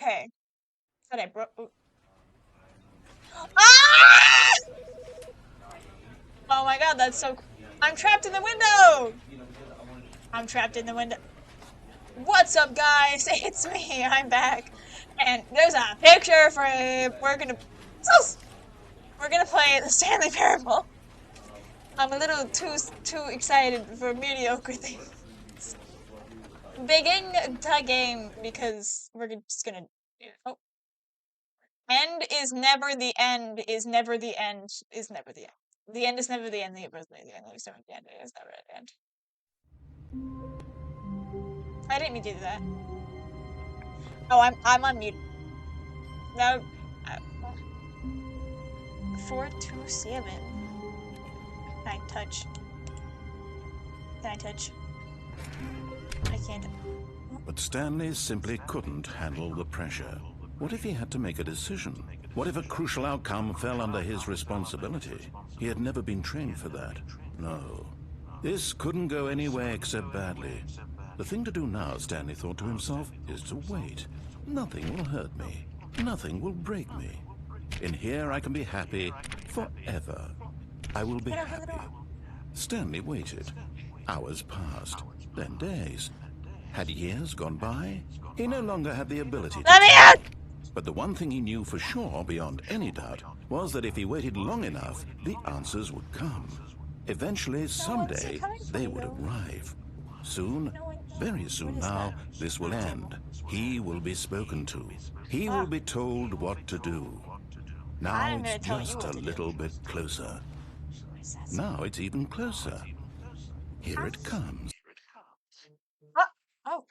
okay. Thought I broke. Ah! Oh my god, that's so. I'm trapped in the window! I'm trapped in the window. What's up, guys? It's me. I'm back. And there's a picture frame. We're gonna play the Stanley Parable. I'm a little too excited for mediocre things. Begin the game because we're just gonna. Oh. End is never the end. Is never the end. Is never the end. The end is never the end. The end is never the end. Is never the end. It is never the end. I didn't mean to do that. Oh, I'm on mute. No. 427. Can I touch? Can I touch? I can't. But Stanley simply couldn't handle the pressure. What if he had to make a decision? What if a crucial outcome fell under his responsibility? He had never been trained for that. No. This couldn't go anywhere except badly. The thing to do now, Stanley thought to himself, is to wait. Nothing will hurt me. Nothing will break me. In here I can be happy forever. I will be happy. Stanley waited. Hours passed, then days. Had years gone by? He no longer had the ability to tell. But the one thing he knew for sure, beyond any doubt, was that if he waited long enough, the answers would come. Eventually, someday, they would arrive. Soon, very soon now, this will end. He will be spoken to. He will be told what to do. Now it's just a little bit closer. Now it's even closer. Here it comes. Oh.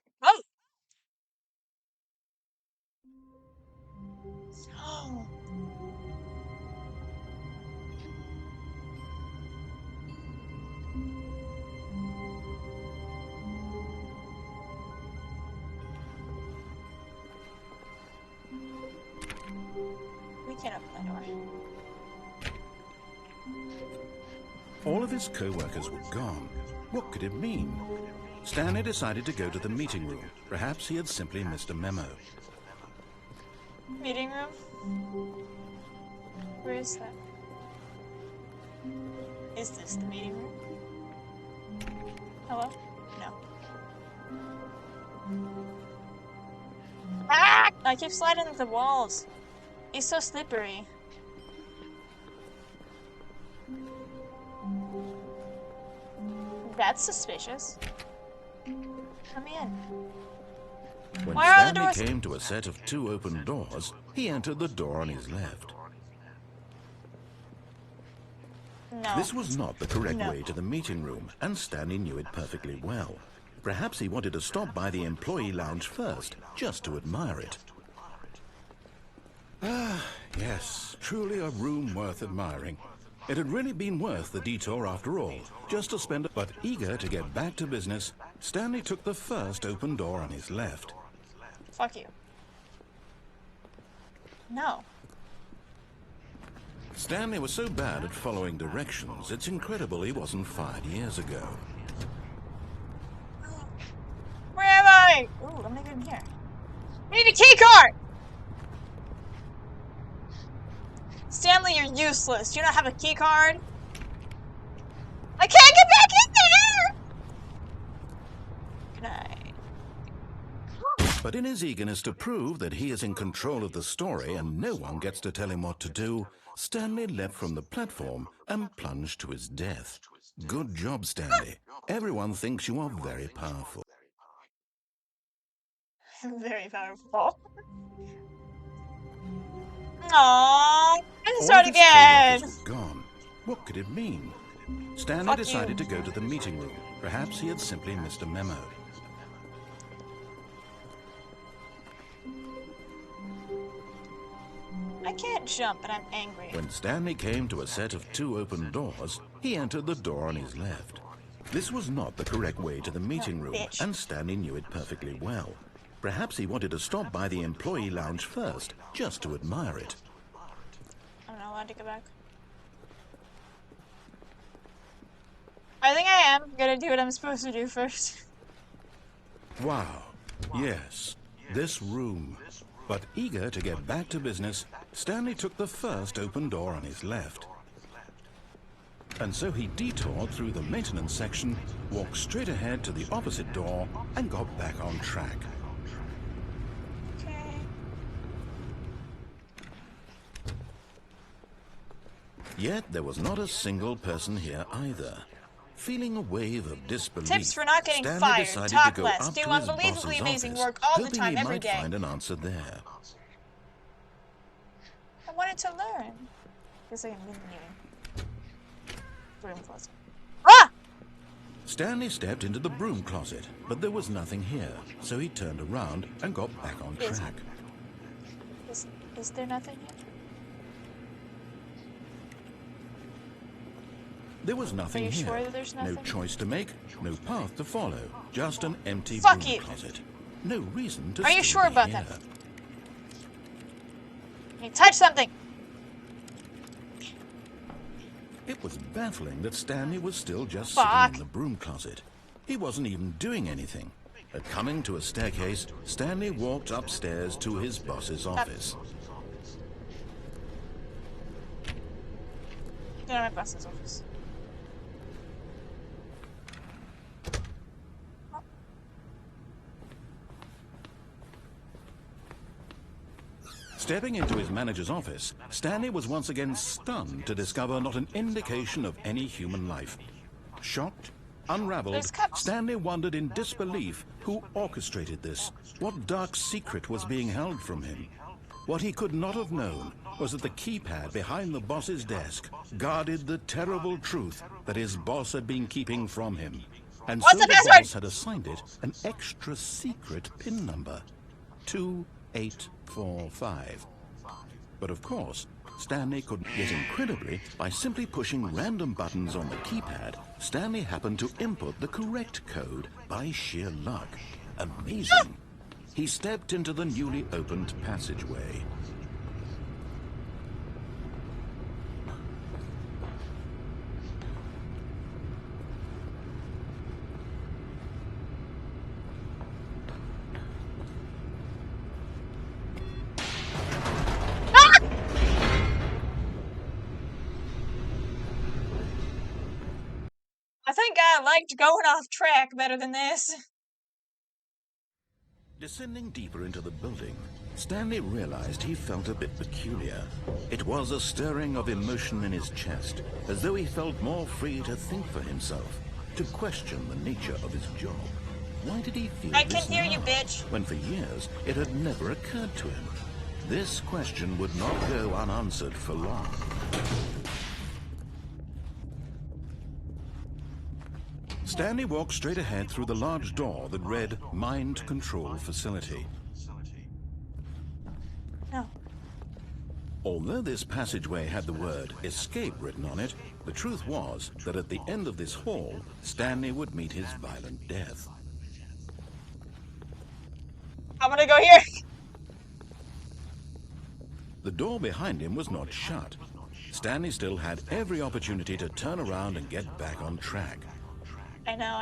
We can't open that door. All of his co-workers were gone. What could it mean? Stanley decided to go to the meeting room. Perhaps he had simply missed a memo. Meeting room? Where is that? Is this the meeting room? Hello? No. Ah! I keep sliding into the walls. It's so slippery. That's suspicious. Come in. When Where are the Stanley doors? came to a set of 2 open doors, he entered the door on his left. No. This was not the correct way to the meeting room, and Stanley knew it perfectly well. Perhaps he wanted to stop by the employee lounge first, just to admire it. Ah, yes, truly a room worth admiring. It had really been worth the detour after all, just to spend. But eager to get back to business, Stanley took the first open door on his left. Fuck you. No. Stanley was so bad at following directions, it's incredible he wasn't fired years ago. Where am I? Ooh, I'm not even here. I need a key card! Stanley, you're useless. Do you not have a key card? I can't get back in there! Good night. But in his eagerness to prove that he is in control of the story and no one gets to tell him what to do, Stanley leapt from the platform and plunged to his death. Good job, Stanley. Everyone thinks you are very powerful. Very powerful. Aww. Let's start again. Gone. What could it mean? Stanley decided to go to the meeting room. Perhaps he had simply missed a memo. I can't jump, but I'm angry. When Stanley came to a set of 2 open doors, he entered the door on his left. This was not the correct way to the meeting room, and Stanley knew it perfectly well. Perhaps he wanted to stop by the employee lounge first, just to admire it. I'm not allowed to go back. I think I am gonna do what I'm supposed to do first. Wow. Yes. This room. But eager to get back to business, Stanley took the first open door on his left. And so he detoured through the maintenance section, walked straight ahead to the opposite door, and got back on track. Okay. Yet there was not a single person here either. Feeling a wave of disbelief, Tips for not getting Stanley fired. decided Talk to go less. up Do to his unbelievably boss's amazing office, work all the hoping time, he every might day. find an answer there. I wanted to learn. Guess I can continue. Broom closet. Ah! Stanley stepped into the broom closet, but there was nothing here, so he turned around and got back on track. Is there nothing here? There was nothing Are you here. sure that there's nothing? No choice to make, no path to follow, just an empty Fuck broom you. closet. No reason to Are you still sure be about here. that? You touch something! It was baffling that Stanley was still just Fuck. sitting in the broom closet. He wasn't even doing anything. But coming to a staircase, Stanley walked upstairs to his boss's office. Get out of my boss's office. Stepping into his manager's office, Stanley was once again stunned to discover not an indication of any human life. Shocked, unraveled, There's cups. Stanley wondered in disbelief who orchestrated this. What dark secret was being held from him? What he could not have known was that the keypad behind the boss's desk guarded the terrible truth that his boss had been keeping from him. And What's so the the password? boss had assigned it an extra secret PIN number. 2845. But of course, Stanley couldn't. Yet incredibly, by simply pushing random buttons on the keypad, Stanley happened to input the correct code by sheer luck. Amazing. He stepped into the newly opened passageway. I think I liked going off track better than this. Descending deeper into the building, Stanley realized he felt a bit peculiar. It was a stirring of emotion in his chest, as though he felt more free to think for himself, to question the nature of his job. Why did he feel I this can hear you, now, bitch. when for years it had never occurred to him? This question would not go unanswered for long. Stanley walked straight ahead through the large door that read Mind Control Facility. No. Although this passageway had the word escape written on it, the truth was that at the end of this hall, Stanley would meet his violent death. I'm gonna go here. The door behind him was not shut. Stanley still had every opportunity to turn around and get back on track. I know.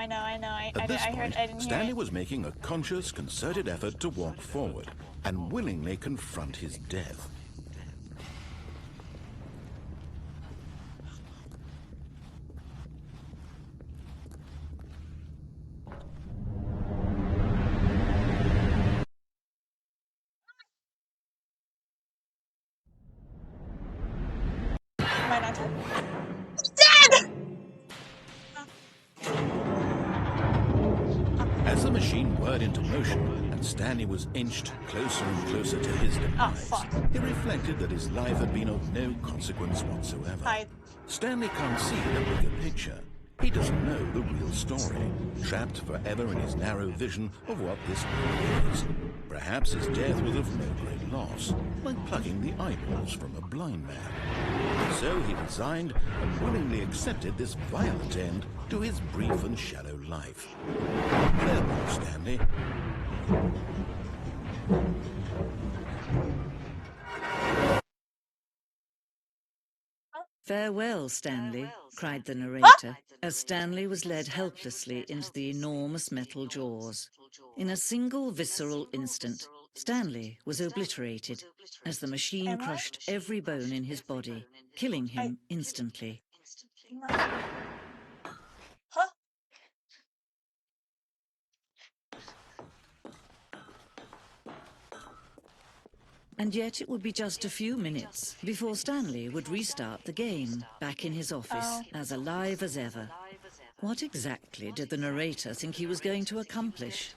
At this point, I didn't Stanley hear it. was making a conscious, concerted effort to walk forward and willingly confront his death. Am I not dead? Dead! As the machine whirred into motion and Stanley was inched closer and closer to his demise, fuck. he reflected that his life had been of no consequence whatsoever. Hi. Stanley can't see the bigger picture. He doesn't know the real story, trapped forever in his narrow vision of what this world is. Perhaps his death was of no great loss, like plucking the eyeballs from a blind man. So he resigned and willingly accepted this violent end to his brief and shallow life. Farewell, Stanley. "Farewell, Stanley," cried the narrator, as Stanley was led helplessly into the enormous metal jaws. In a single visceral instant, Stanley was obliterated as the machine Am I? crushed every bone in his body, killing him instantly. Huh? And yet it would be just a few minutes before Stanley would restart the game, back in his office, as alive as ever. What exactly did the narrator think he was going to accomplish?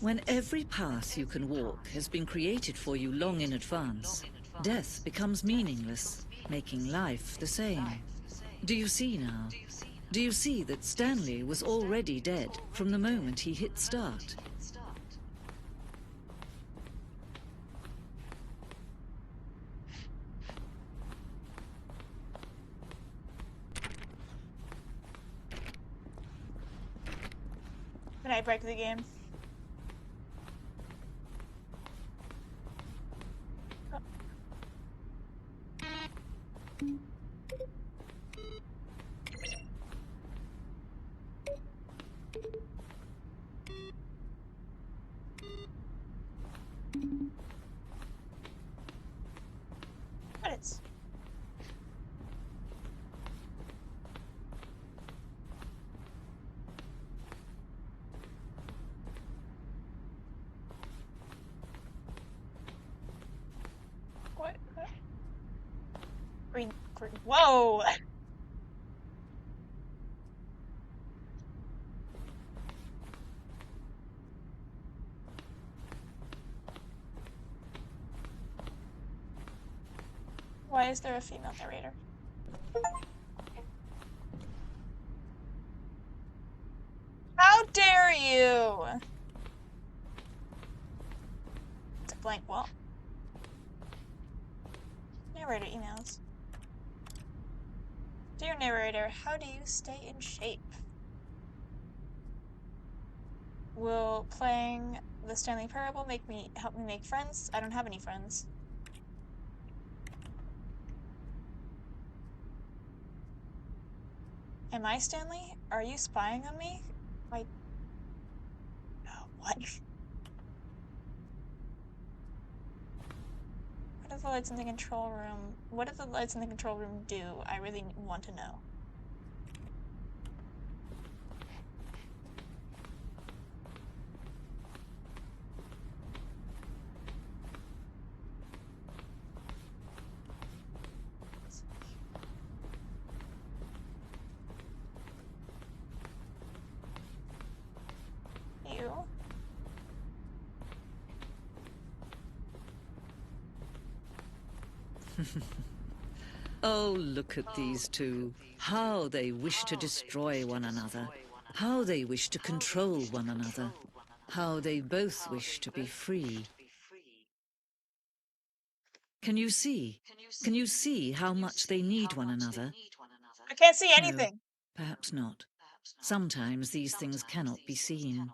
When every path you can walk has been created for you long in advance, death becomes meaningless, making life the same. Do you see now? Do you see that Stanley was already dead from the moment he hit start? Can I break the game? Credits. What? Green. Whoa! Why is there a female narrator? How dare you! It's a blank wall. Narrator emails. Dear narrator, how do you stay in shape? Will playing the Stanley Parable help me make friends? I don't have any friends. Am I Stanley? Are you spying on me? What? What if the lights in the control room? What if the lights in the control room do? I really want to know. You? Oh, look at these two. How they wish to destroy one another. How they wish to control one another. How they both wish to be free. Can you see? Can you see how much they need one another? I can't see No, anything. perhaps not. Sometimes these things cannot be seen.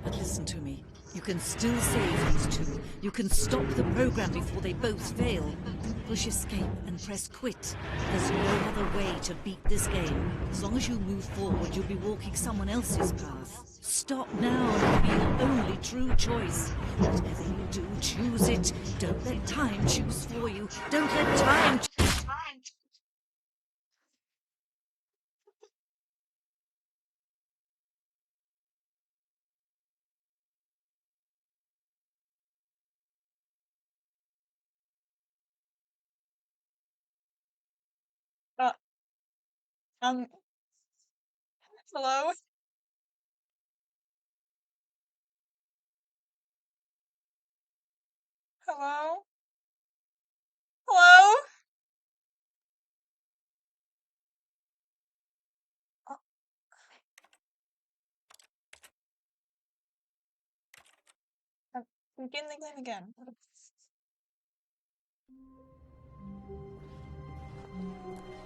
But listen to me. You can still save these two. You can stop the program before they both fail. Push escape and press quit. There's no other way to beat this game. As long as you move forward, you'll be walking someone else's path. Stop now and it'll be your only true choice. Whatever you do, choose it. Don't let time choose for you. Don't let time choose. Uh, um, hello? Hello? Hello? Oh, begin the game again.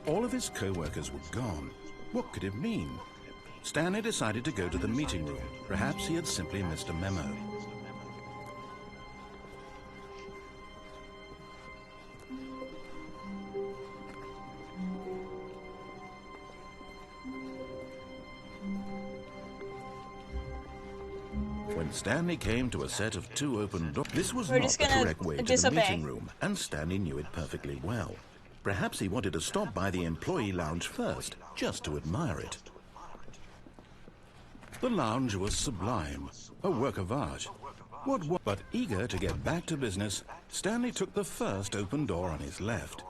All of his co-workers were gone. What could it mean? Stanley decided to go to the meeting room. Perhaps he had simply missed a memo. Stanley came to a set of 2 open doors. This was We're not just the gonna correct way to the disobey. meeting room, and Stanley knew it perfectly well. Perhaps he wanted to stop by the employee lounge first, just to admire it. The lounge was sublime, a work of art. But eager to get back to business, Stanley took the first open door on his left.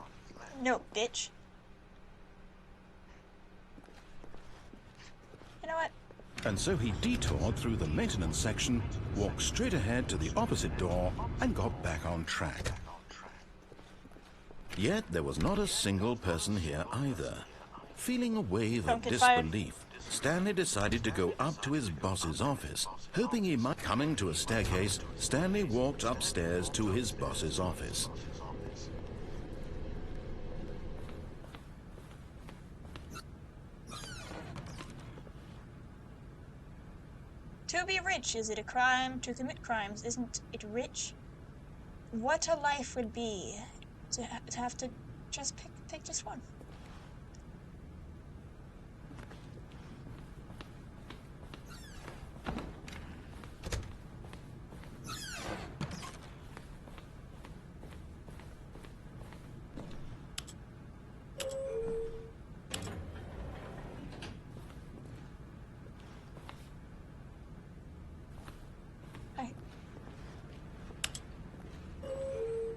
No, bitch. You know what? And so he detoured through the maintenance section, walked straight ahead to the opposite door, and got back on track. Yet there was not a single person here either. Feeling a wave of Don't get fired. disbelief, Stanley decided to go up to his boss's office. Hoping he might coming to a staircase, Stanley walked upstairs to his boss's office. To be rich, is it a crime? To commit crimes, isn't it rich? What a life would be to have to just pick just one.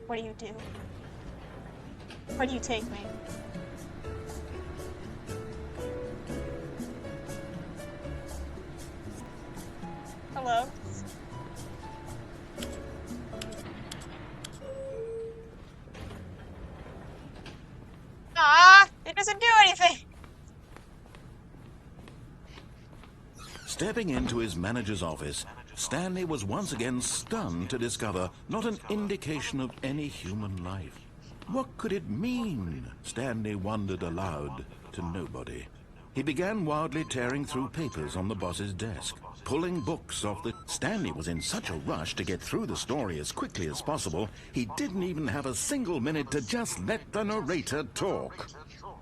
What do you do? Where do you take me? Hello? Ah! It doesn't do anything! Stepping into his manager's office, Stanley was once again stunned to discover not an indication of any human life. What could it mean? Stanley wondered aloud to nobody. He began wildly tearing through papers on the boss's desk, pulling books off the... Stanley was in such a rush to get through the story as quickly as possible, he didn't even have a single minute to just let the narrator talk.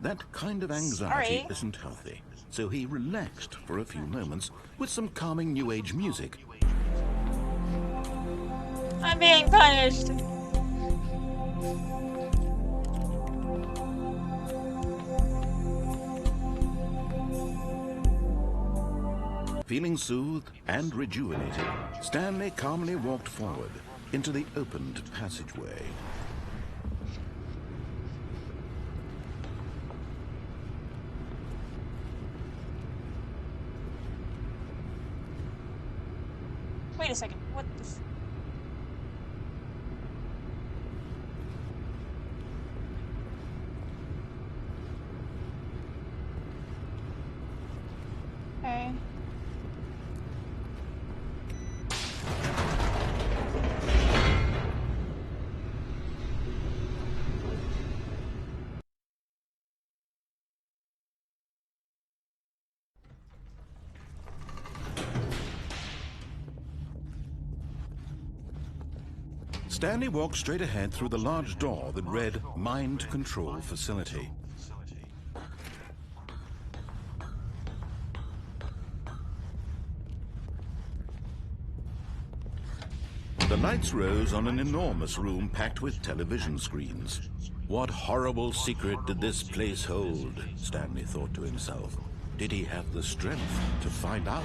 That kind of anxiety isn't healthy, so he relaxed for a few moments with some calming New Age music. I'm being punished. Feeling soothed and rejuvenated, Stanley calmly walked forward into the opened passageway. Wait a second. What the f... Okay. Stanley walked straight ahead through the large door that read Mind Control Facility. The lights rose on an enormous room packed with television screens. What horrible secret did this place hold? Stanley thought to himself. Did he have the strength to find out?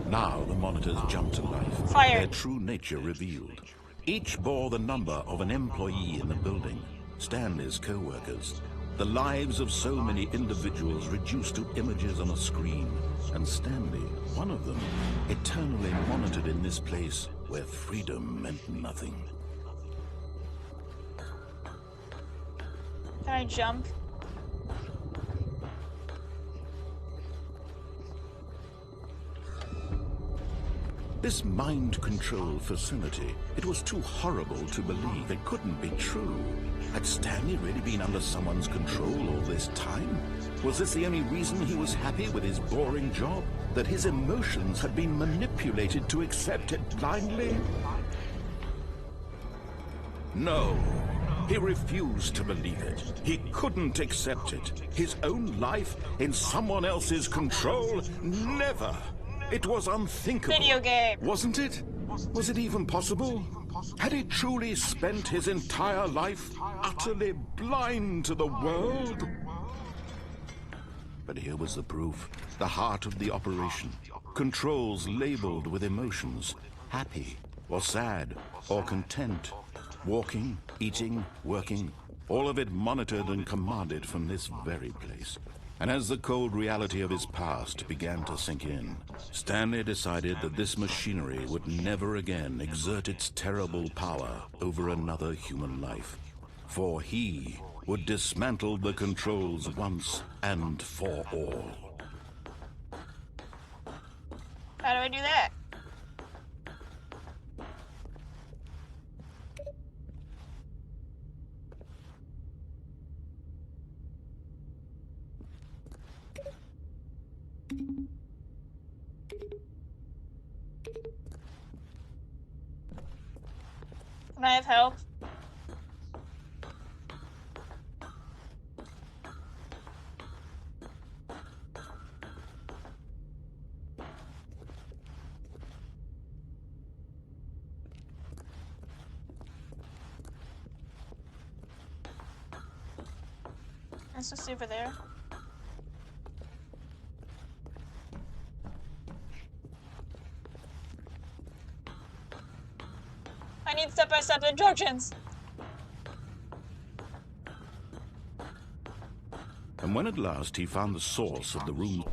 Now the monitors jumped to life. Fire. Their true nature revealed. Each bore the number of an employee in the building, Stanley's co-workers. The lives of so many individuals reduced to images on a screen, and Stanley, one of them, eternally monitored in this place where freedom meant nothing. Can I jump? This mind control facility, it was too horrible to believe. It couldn't be true. Had Stanley really been under someone's control all this time? Was this the only reason he was happy with his boring job? That his emotions had been manipulated to accept it blindly? No. He refused to believe it. He couldn't accept it. His own life in someone else's control? Never! It was unthinkable. Video game. Wasn't it? Was it even possible? Had he truly spent his entire life utterly blind to the world? But here was the proof. The heart of the operation. Controls labeled with emotions. Happy, or sad, or content. Walking, eating, working. All of it monitored and commanded from this very place. And as the cold reality of his past began to sink in, Stanley decided that this machinery would never again exert its terrible power over another human life. For he would dismantle the controls once and for all. How do I do that? Can I have help? Let's just see over there. I need step-by-step instructions. And when at last he found the source of the room...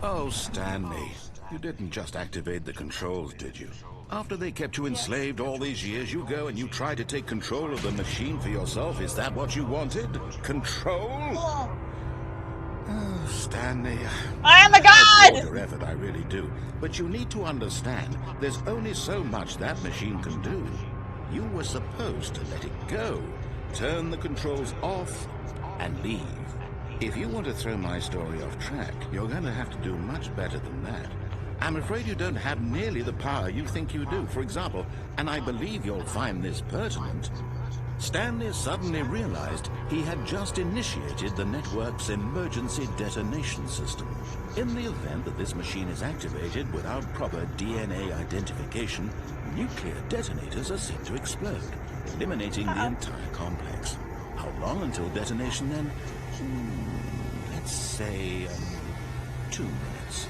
Oh, Stanley, you didn't just activate the controls, did you? After they kept you enslaved all these years, you go and you try to take control of the machine for yourself. Is that what you wanted? Control? Oh, Stanley... I am a I applaud god! your effort, I really do. But you need to understand, there's only so much that machine can do. You were supposed to let it go. Turn the controls off and leave. If you want to throw my story off track, you're going to have to do much better than that. I'm afraid you don't have nearly the power you think you do. For example, and I believe you'll find this pertinent, Stanley suddenly realized he had just initiated the network's emergency detonation system. In the event that this machine is activated without proper DNA identification, nuclear detonators are set to explode, eliminating the entire complex. How long until detonation then? Let's say 2 minutes.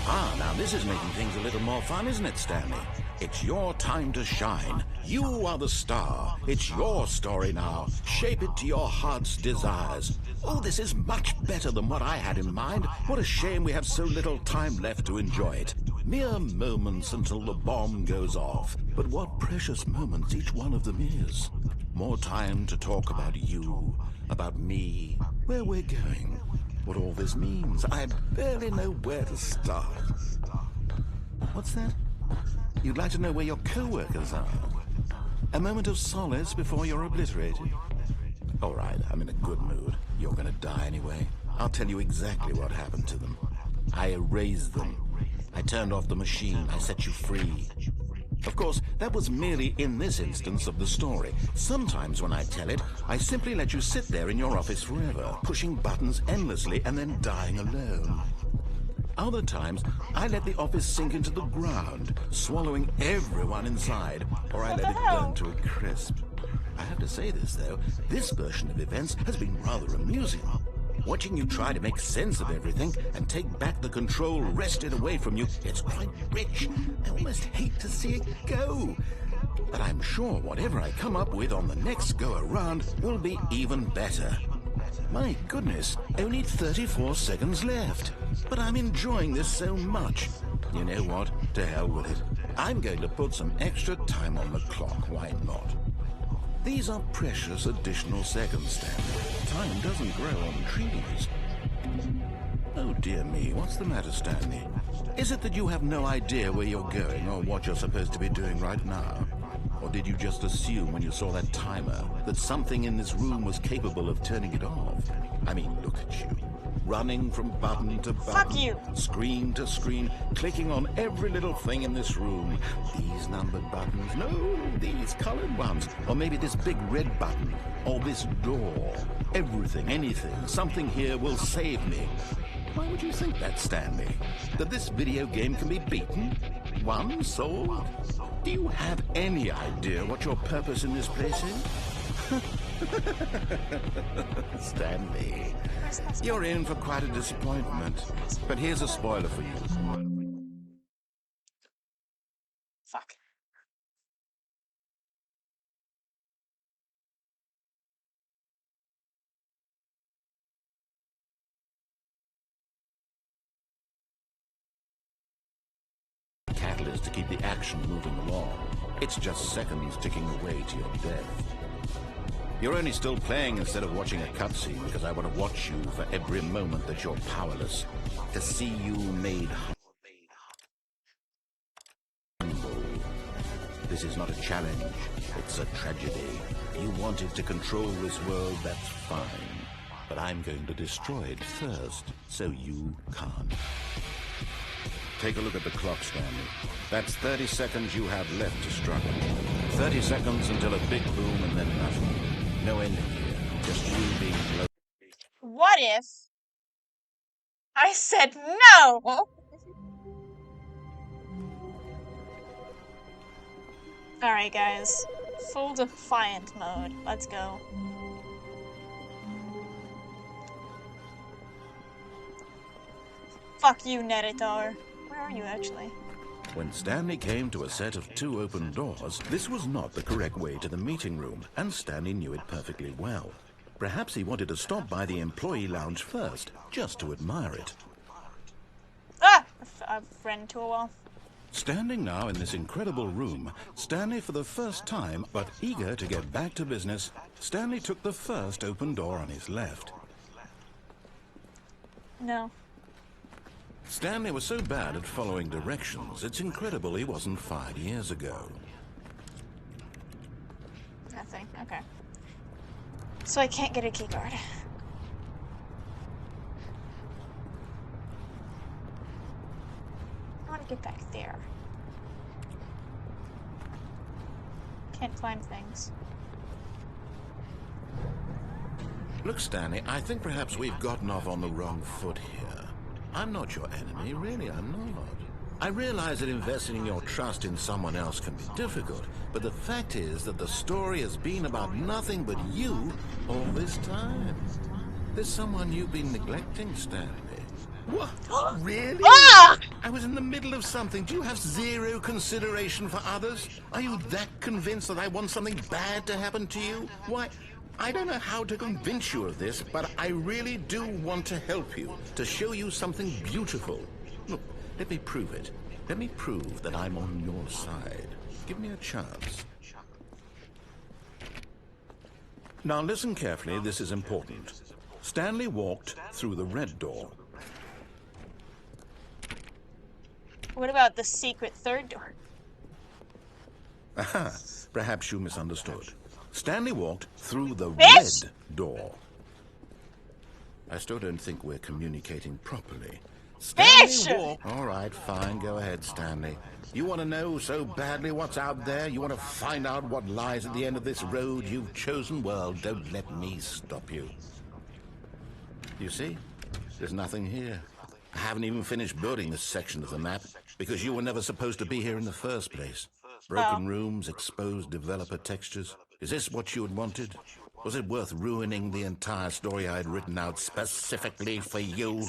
Ah, now this is making things a little more fun, isn't it, Stanley? It's your time to shine. You are the star. It's your story now. Shape it to your heart's desires. Oh, this is much better than what I had in mind. What a shame we have so little time left to enjoy it. Mere moments until the bomb goes off. But what precious moments each one of them is. More time to talk about you, about me, where we're going, what all this means. I barely know where to start. What's that? You'd like to know where your co-workers are? A moment of solace before you're obliterated? All right, I'm in a good mood. You're gonna die anyway. I'll tell you exactly what happened to them. I erased them. I turned off the machine. I set you free. Of course, that was merely in this instance of the story. Sometimes when I tell it, I simply let you sit there in your office forever, pushing buttons endlessly and then dying alone. Other times, I let the office sink into the ground, swallowing everyone inside, or I let it burn to a crisp. I have to say this, though, this version of events has been rather amusing. Watching you try to make sense of everything and take back the control wrested away from you, it's quite rich. I almost hate to see it go. But I'm sure whatever I come up with on the next go-around will be even better. My goodness, only 34 seconds left. But I'm enjoying this so much. You know what? To hell with it. I'm going to put some extra time on the clock, why not? These are precious additional seconds, Stanley. Time doesn't grow on trees. Oh dear me, what's the matter, Stanley? Is it that you have no idea where you're going or what you're supposed to be doing right now? Or did you just assume when you saw that timer that something in this room was capable of turning it off? I mean, look at you. running from button to button. Fuck you. Screen to screen, clicking on every little thing in this room. These numbered buttons, no, these colored ones. Or maybe this big red button, or this door. Everything, anything, something here will save me. Why would you think that, Stanley? That this video game can be beaten? Won? Solved? Do you have any idea what your purpose in this place is? Stanley, you're in for quite a disappointment. But here's a spoiler for you. Fuck. Catalyst to keep the action moving along. It's just seconds ticking away to your death. You're only still playing instead of watching a cutscene because I want to watch you for every moment that you're powerless. To see you made humble. This is not a challenge, it's a tragedy. You wanted to control this world, that's fine. But I'm going to destroy it first, so you can't. Take a look at the clock, Stanley. That's 30 seconds you have left to struggle. 30 seconds until a big boom and then nothing. No end here. Just you being blown. What if I said no? Alright, guys. Full defiant mode. Let's go. Fuck you, Neritar. Where are you, actually? When Stanley came to a set of 2 open doors, this was not the correct way to the meeting room, and Stanley knew it perfectly well. Perhaps he wanted to stop by the employee lounge first, just to admire it. Ah! I've ran into a wall. Standing now in this incredible room, Stanley for the first time, but eager to get back to business, Stanley took the first open door on his left. No. Stanley was so bad at following directions, it's incredible he wasn't 5 years ago. Nothing. Okay. So I can't get a keycard. I want to get back there. Can't climb things. Look, Stanley, I think perhaps we've gotten off on the wrong foot here. I'm not your enemy, really, I'm not. I realize that investing your trust in someone else can be difficult, but the fact is that the story has been about nothing but you all this time. There's someone you've been neglecting, Stanley. What? Really? Ah! I was in the middle of something. Do you have zero consideration for others? Are you that convinced that I want something bad to happen to you? Why, I don't know how to convince you of this, but I really do want to help you, to show you something beautiful. Look, let me prove it. Let me prove that I'm on your side. Give me a chance. Now listen carefully, this is important. Stanley walked through the red door. What about the secret third door? Aha, perhaps you misunderstood. Stanley walked through the Bitch! red door. I still don't think we're communicating properly. Bitch! Stanley walked... All right, fine, go ahead, Stanley. You want to know so badly what's out there? You want to find out what lies at the end of this road you've chosen? Well, don't let me stop you. You see? There's nothing here. I haven't even finished building this section of the map because you were never supposed to be here in the first place. Broken rooms, exposed developer textures. Is this what you had wanted? Was it worth ruining the entire story I had written out specifically for you?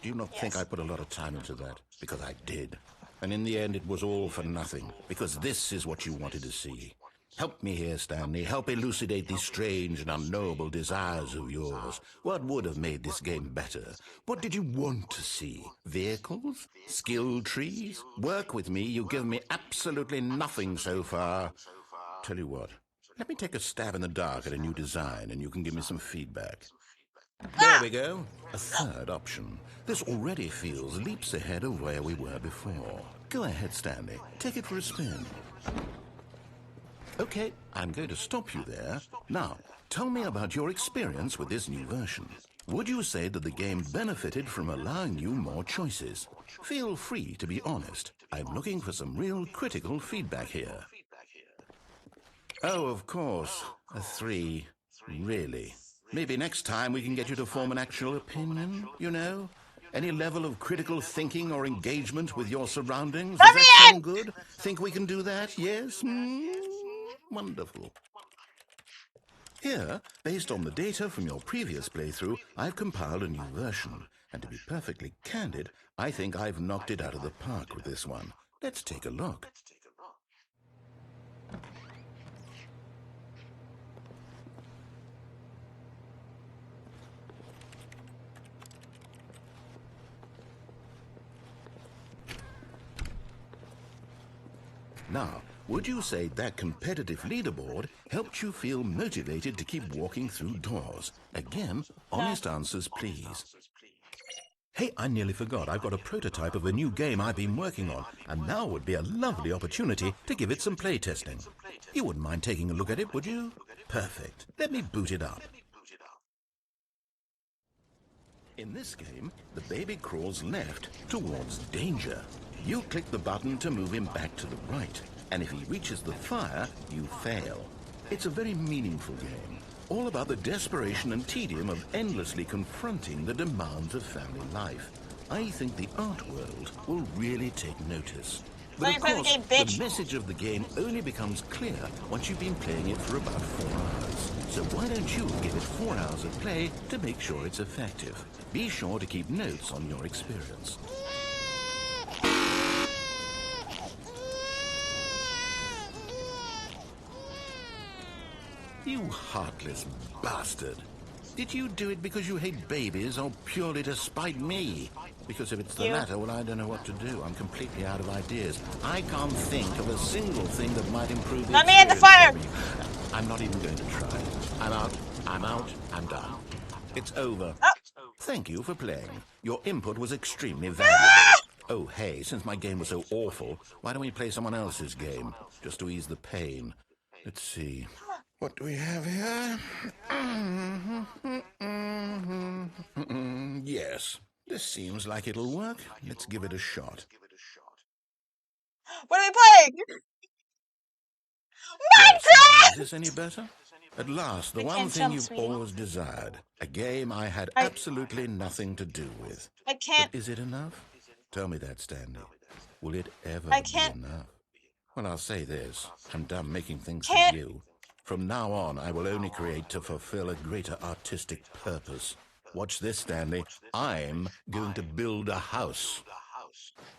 Do you not think I put a lot of time into that? Because I did. And in the end, it was all for nothing. Because this is what you wanted to see. Help me here, Stanley. Help elucidate these strange and unknowable desires of yours. What would have made this game better? What did you want to see? Vehicles? Skill trees? Work with me. You've given me absolutely nothing so far. Tell you what. Let me take a stab in the dark at a new design, and you can give me some feedback. There we go. A third option. This already feels leaps ahead of where we were before. Go ahead, Stanley. Take it for a spin. Okay, I'm going to stop you there. Now, tell me about your experience with this new version. would you say that the game benefited from allowing you more choices? Feel free to be honest. I'm looking for some real critical feedback here. Oh, of course. A 3. Really? Maybe next time we can get you to form an actual opinion, you know? Any level of critical thinking or engagement with your surroundings? Does that sound good? Think we can do that? Yes? Wonderful. Here, based on the data from your previous playthrough, I've compiled a new version. And to be perfectly candid, I think I've knocked it out of the park with this one. Let's take a look. Now, would you say that competitive leaderboard helped you feel motivated to keep walking through doors? Again, honest answers, please. Hey, I nearly forgot. I've got a prototype of a new game I've been working on, and now would be a lovely opportunity to give it some playtesting. You wouldn't mind taking a look at it, would you? Perfect. Let me boot it up. In this game, the baby crawls left towards danger. You click the button to move him back to the right, and if he reaches the fire, you fail. It's a very meaningful game, all about the desperation and tedium of endlessly confronting the demands of family life. I think the art world will really take notice. But of course, the message of the game only becomes clear once you've been playing it for about 4 hours. So why don't you give it 4 hours of play to make sure it's effective? Be sure to keep notes on your experience. You heartless bastard. Did you do it because you hate babies or purely to spite me? Because if it's the latter, well, I don't know what to do. I'm completely out of ideas. I can't think of a single thing that might improve the experience. Let me in the fire! I'm not even going to try. I'm out. I'm done. It's over. Oh. Thank you for playing. Your input was extremely valuable. Oh, hey, since my game was so awful, why don't we play someone else's game? Just to ease the pain. Let's see. What do we have here? Yes, this seems like it'll work. Let's give it a shot. What are we playing? Minecraft! Is this any better? At last, the one thing you've always desired. A game I had absolutely nothing to do with. I can't. But is it enough? Tell me that, Stanley. Will it ever be enough? Well, I'll say this. I'm done making things for you. From now on, I will only create to fulfill a greater artistic purpose. Watch this, Stanley. I'm going to build a house.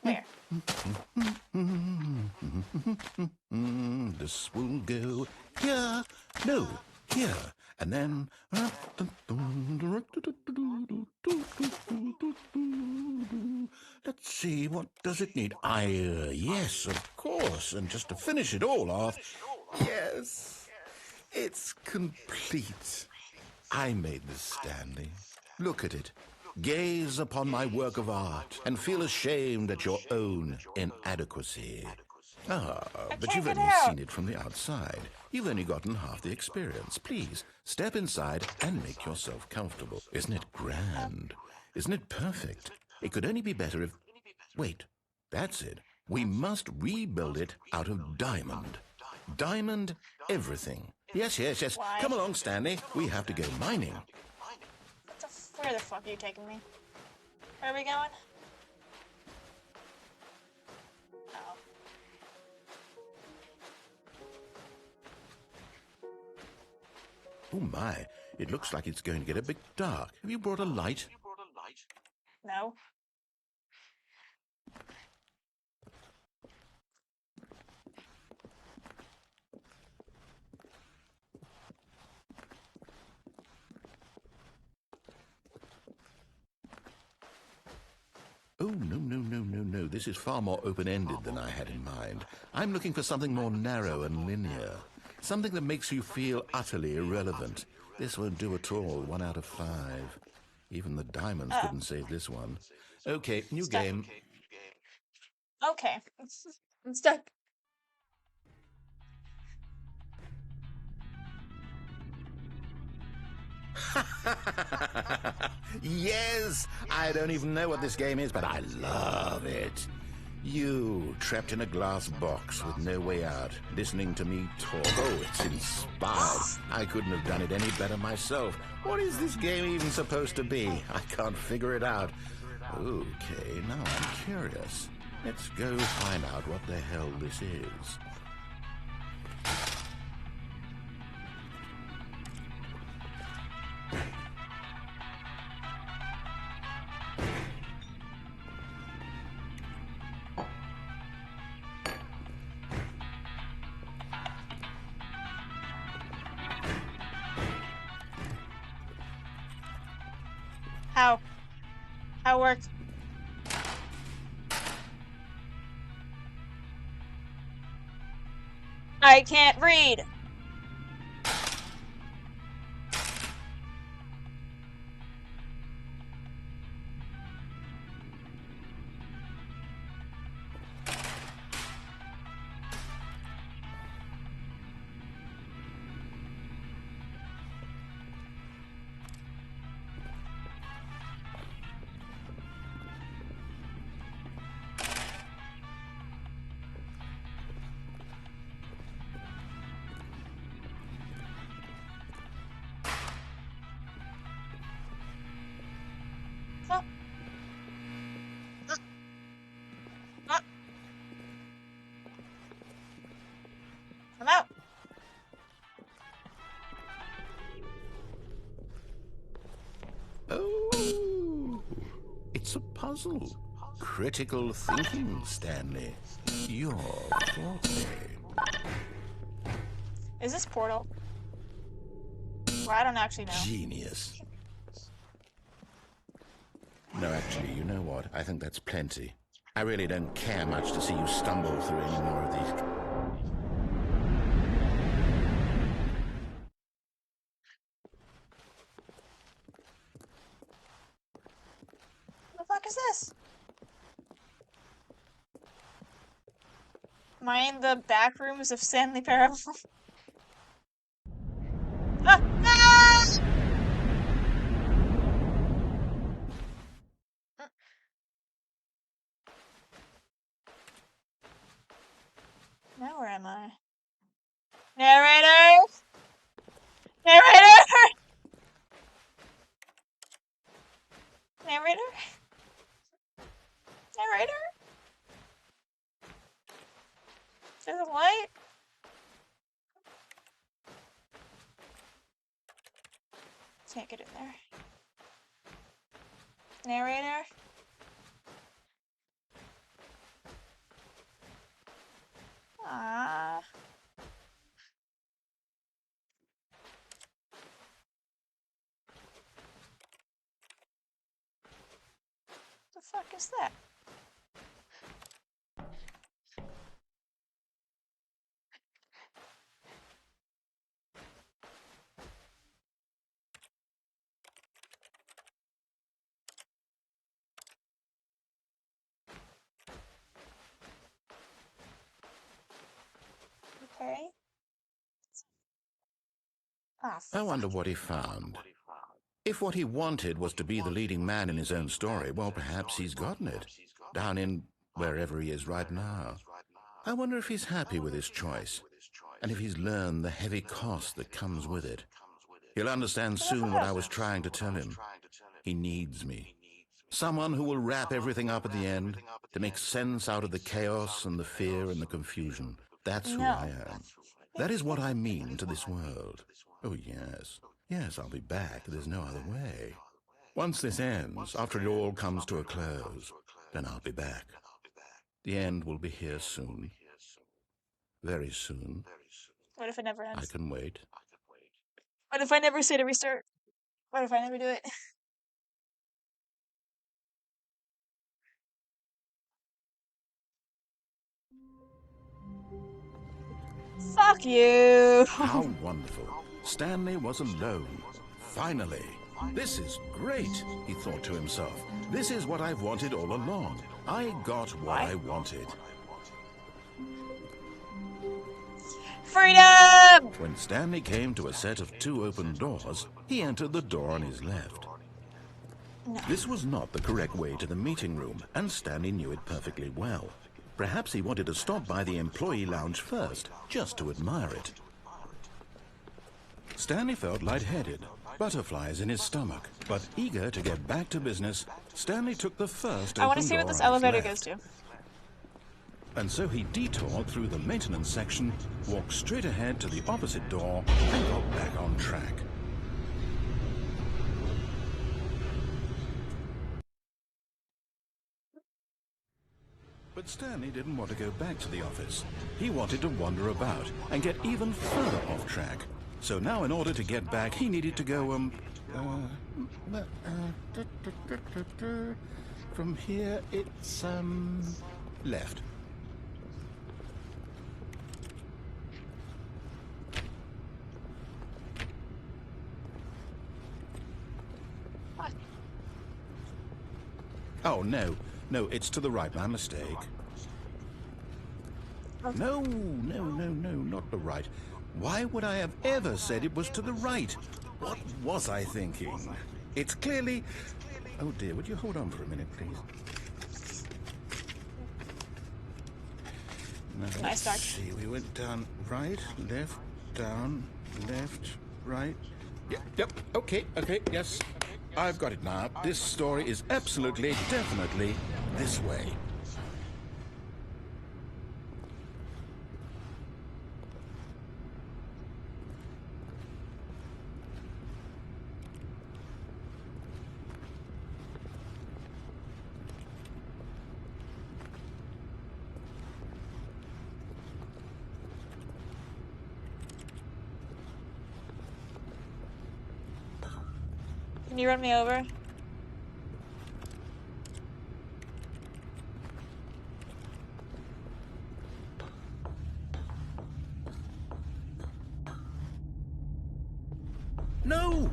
Where? This will go here. No, here. And then... Let's see, what does it need? Yes, of course. And just to finish it all off... Yes, it's complete. I made this, Stanley. Look at it. Gaze upon my work of art and feel ashamed at your own inadequacy. But you've only seen it from the outside. You've only gotten half the experience. Please, step inside and make yourself comfortable. Isn't it grand? Isn't it perfect? It could only be better if... Wait, that's it. We must rebuild it out of diamond. Diamond everything. Yes. Why? Come along, Stanley. We have to go mining. Where the fuck are you taking me? Where are we going? Oh. Oh my, it looks like it's going to get a bit dark. Have you brought a light? No. Oh, no. This is far more open-ended than I had in mind. I'm looking for something more narrow and linear. Something that makes you feel utterly irrelevant. This won't do at all. 1 out of 5. Even the diamonds couldn't save this one. Okay, new game. Okay. I'm stuck. Yes! I don't even know what this game is, but I love it. You, trapped in a glass box with no way out, listening to me talk. Oh, it's inspired. I couldn't have done it any better myself. What is this game even supposed to be? I can't figure it out. Okay, now I'm curious. Let's go find out what the hell this is. How? How it works? I can't read. Oh. Ah. I'm out. Oh, it's a puzzle. Critical thinking, Stanley. Your forte. Is this Portal? Well, I don't actually know. Genius. No, actually, you know what? I think that's plenty. I really don't care much to see you stumble through any more of these. What the fuck is this? Am I in the back rooms of Stanley Parable? Ah! Ah! Now where am I? Narrator! Narrator! Narrator? Narrator? There's a light? Can't get in there. Narrator? Ah. The fuck is that? Okay. Ah, I wonder fuck. what he found. If what he wanted was to be the leading man in his own story, well, perhaps he's gotten it. Down in wherever he is right now. I wonder if he's happy with his choice, and if he's learned the heavy cost that comes with it. He'll understand soon what I was trying to tell him. He needs me. Someone who will wrap everything up at the end, to make sense out of the chaos and the fear and the confusion. That's who I am. That is what I mean to this world. Oh, yes. Yes, I'll be back. There's no other way. Once this ends, after it all comes to a close, then I'll be back. The end will be here soon. Very soon. What if it never I ends? can wait. What if I never say to restart? What if I never do it? Fuck you! How wonderful. Stanley was alone. Finally. This is great, he thought to himself. This is what I've wanted all along. I got what I wanted. Freedom! When Stanley came to a set of 2 open doors, he entered the door on his left. No. This was not the correct way to the meeting room, and Stanley knew it perfectly well. Perhaps he wanted to stop by the employee lounge first, just to admire it. Stanley felt lightheaded, butterflies in his stomach, but eager to get back to business, Stanley took the first I open want to see what door this on his elevator left. goes to. And so he detoured through the maintenance section, walked straight ahead to the opposite door, and got back on track. But Stanley didn't want to go back to the office. He wanted to wander about and get even further off track. So now in order to get back, he needed to go, from here it's, left. What? Oh, no, it's to the right, my mistake. No, not the right. Why would I have ever said it was to the right? What was I thinking? It's clearly... Oh dear, would you hold on for a minute, please? Now, Nice let's see, we went down right, left, down, left, right. Yep, okay, yes. I've got it now. This story is absolutely, definitely this way. Can you run me over? No.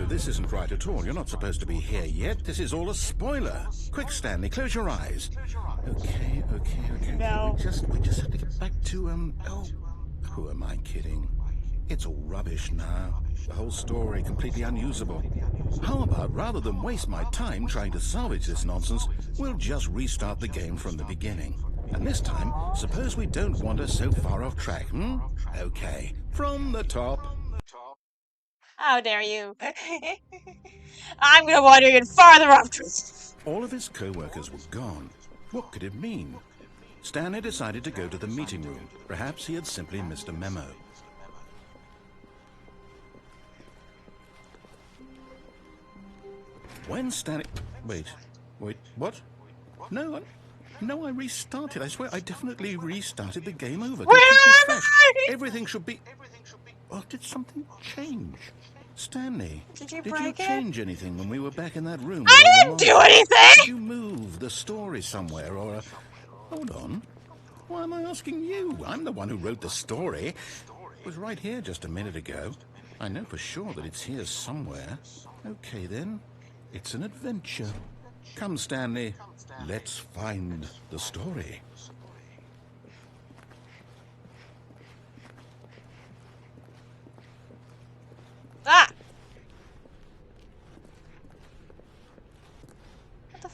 This isn't right at all. You're not supposed to be here yet. This is all a spoiler. Quick, Stanley, close your eyes. Okay. No. We just have to get back to, who am I kidding? It's all rubbish now. The whole story completely unusable. How about, rather than waste my time trying to salvage this nonsense, we'll just restart the game from the beginning. And this time, suppose we don't wander so far off track, Okay, from the top. How dare you? I'm gonna wander even farther off track. All of his co-workers were gone. What could it mean? Stanley decided to go to the meeting room. Perhaps he had simply missed a memo. When Stanley... Wait, what? No, I restarted. I swear, I definitely restarted the game over. Where am I? Everything should be... Oh, did something change? Stanley, Did you break break it? change anything when we were back in that room? I didn't do anything! Did you move the story somewhere, or... Hold on. Why am I asking you? I'm the one who wrote the story. It was right here just a minute ago. I know for sure that it's here somewhere. Okay, then. It's an adventure. Come, Stanley. Let's find the story. Ah! What the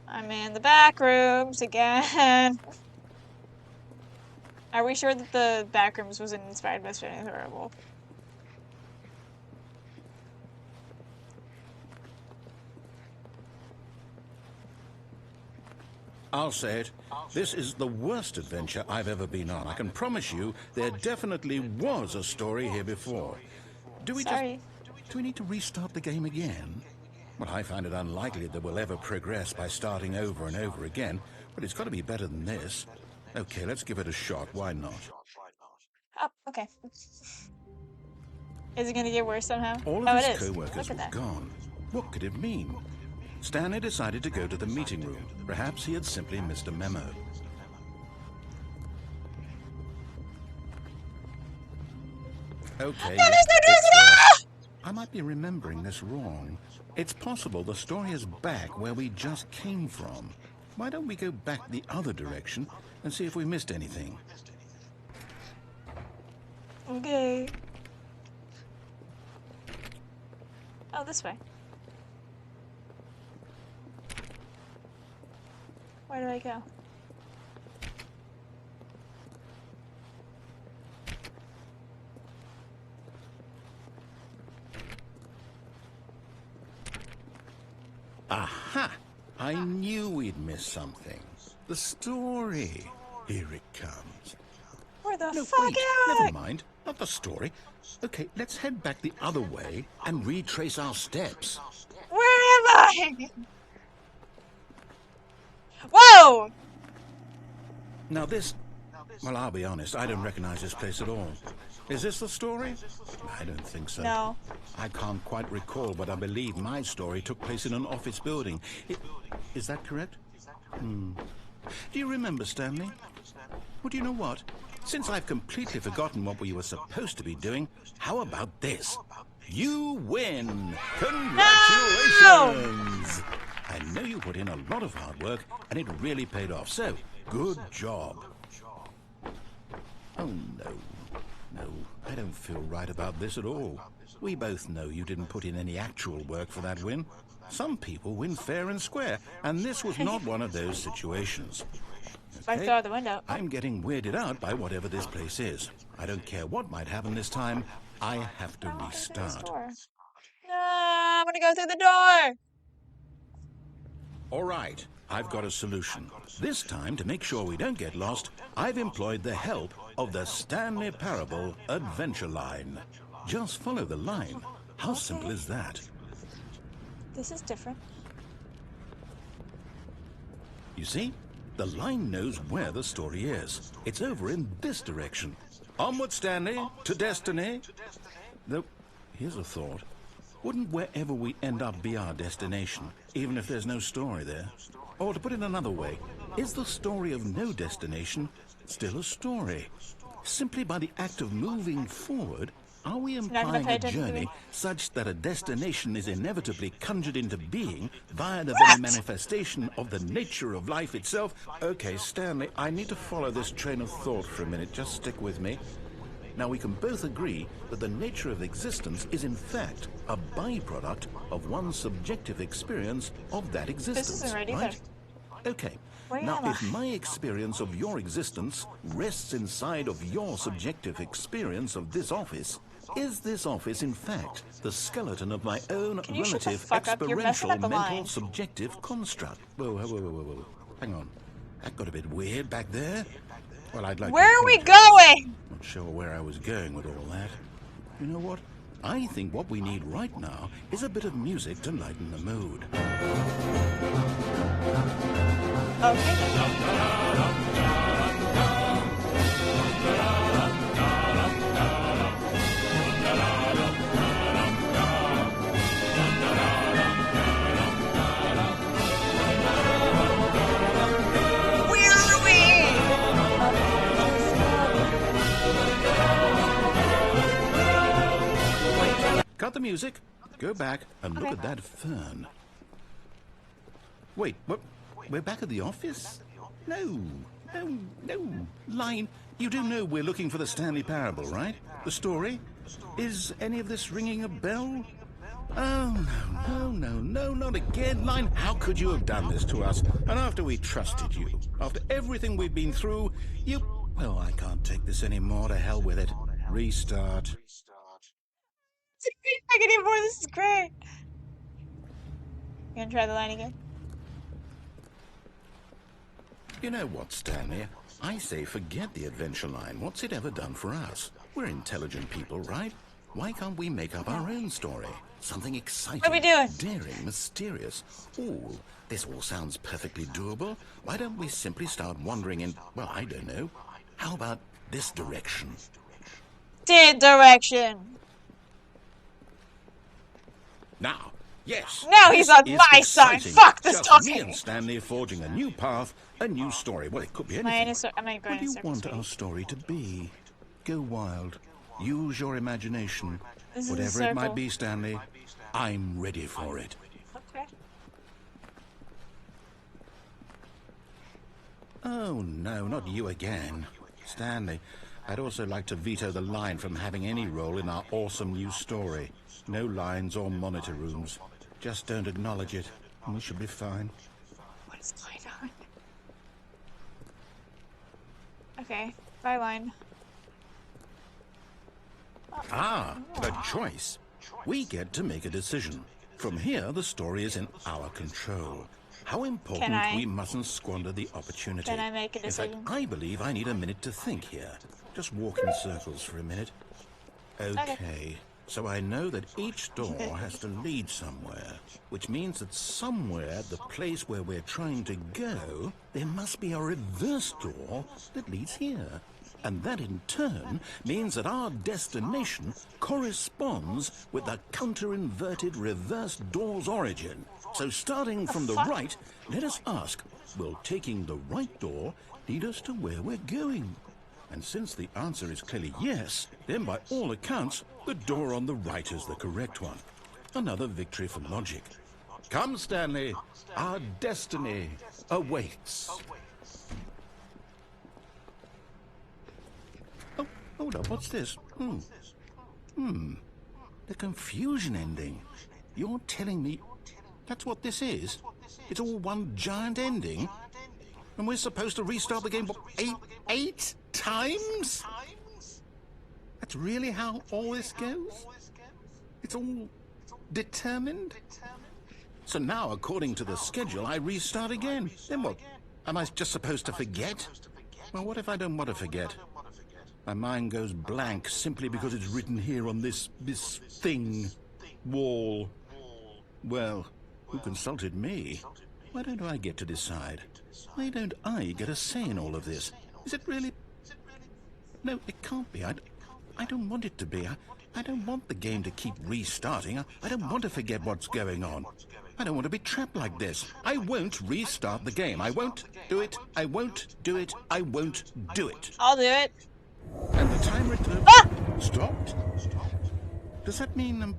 I'm in the back rooms again. Are we sure that the back rooms wasn't inspired by Stanley Horrible? I'll say it. This is the worst adventure I've ever been on. I can promise you there definitely was a story here before. Do we need to restart the game again? Well, I find it unlikely that we'll ever progress by starting over and over again, but it's got to be better than this. Okay, let's give it a shot. Why not? Oh, okay. Is it gonna get worse somehow? All Oh, of it his is. co-workers Look were at that. gone. What could it mean? Stanley decided to go to the meeting room. Perhaps he had simply missed a memo. Okay, I might be remembering this wrong. It's possible the story is back where we just came from. Why don't we go back the other direction and see if we missed anything. Okay. Oh, this way. Where do I go? Aha! I knew we'd miss something. The story. Here it comes. Where the No, fuck wait, am never I? mind. Not the story. Okay, let's head back the other way and retrace our steps. Where am I? Whoa! Now this... Well, I'll be honest, I don't recognize this place at all. Is this the story? I don't think so. No. I can't quite recall, but I believe my story took place in an office building. Is that correct? Do you remember, Stanley? Well, do you know what? Since I've completely forgotten what we were supposed to be doing, how about this? You win! Congratulations! I know you put in a lot of hard work, and it really paid off, so good job. Oh, no. No, I don't feel right about this at all. We both know you didn't put in any actual work for that win. Some people win fair and square, and this was not one of those situations. I throw out the window. I'm getting weirded out by whatever this place is. I don't care what might happen this time. I have to restart. No, I'm gonna go through the door. All right, I've got a solution. This time, to make sure we don't get lost, I've employed the help of the Stanley Parable Adventure Line. Just follow the line. How simple is that? This is different. You see? The line knows where the story is. It's over in this direction. Onward, Stanley, to destiny. Though, here's a thought. Wouldn't wherever we end up be our destination, even if there's no story there? Or to put it another way, is the story of no destination still a story? Simply by the act of moving forward, are we implying a journey such that a destination is inevitably conjured into being via the very manifestation of the nature of life itself? Okay, Stanley, I need to follow this train of thought for a minute. Just stick with me. Now, we can both agree that the nature of existence is in fact a byproduct of one's subjective experience of that existence, This isn't right either. right? Okay. Now, if my experience of your existence rests inside of your subjective experience of this office, is this office, in fact, the skeleton of my own relative experiential mental subjective construct? Whoa, whoa, whoa, whoa, whoa. Hang on. That got a bit weird back there. Well, I'd like Where to are we apologize. going? Not sure where I was going with all that. You know what? I think what we need right now is a bit of music to lighten the mood. Where are we? Cut the music. Go back and look at that fern. Wait, what? We're back at the office? No. Line, you do know we're looking for the Stanley Parable, right? The story? Is any of this ringing a bell? Oh, no, not again. Line, how could you have done this to us? And after we trusted you, after everything we've been through, you... Oh, I can't take this anymore. To hell with it. Restart. I can hear more. This is great. You gonna try the line again? You know what, Stanley? I say forget the adventure line. What's it ever done for us? We're intelligent people, right? Why can't we make up our own story? Something exciting, What are we doing? daring, mysterious. Ooh, this all sounds perfectly doable. Why don't we simply start wandering in, well, I don't know. How about this direction? Direction. Now, yes. Now he's this on is my side. exciting. Fuck this Just talking. me and Stanley forging a new path, a new story. Well, it could be anything. What do you want our story to be? Go wild. Use your imagination. Whatever it might be, Stanley, I'm ready for it. Okay. Oh, no, not you again. Stanley, I'd also like to veto the line from having any role in our awesome new story. No lines or monitor rooms. Just don't acknowledge it, and we should be fine. What is going on? Okay, byline. Ah, a choice. We get to make a decision. From here, the story is in our control. How important we mustn't squander the opportunity. Can I make a decision? In fact, I believe I need a minute to think here. Just walk in circles for a minute. Okay. So I know that each door has to lead somewhere, which means that somewhere, the place where we're trying to go, there must be a reverse door that leads here. And that in turn means that our destination corresponds with the counter-inverted reverse door's origin. So starting from the right, let us ask, will taking the right door lead us to where we're going? And since the answer is clearly yes, then by all accounts, the door on the right is the correct one. Another victory for logic. Come, Stanley, our destiny awaits. Oh, hold up, what's this? The confusion ending. You're telling me that's what this is? It's all one giant ending? And we're supposed to restart the game eight times? That's really how all this goes? It's all determined? So now, according to the schedule, I restart again. Then what? Am I just supposed to forget? Well, what if I don't want to forget? My mind goes blank simply because it's written here on this thing, wall. Well, who consulted me? Why don't I get to decide? Why don't I get a say in all of this? Is it really? No, it can't be. I don't want it to be. I don't want the game to keep restarting. I don't want to forget what's going on. I don't want to be trapped like this. I won't restart the game. I won't do it. I won't do it. I won't do it. I'll do it. And the timer stopped? Does that mean,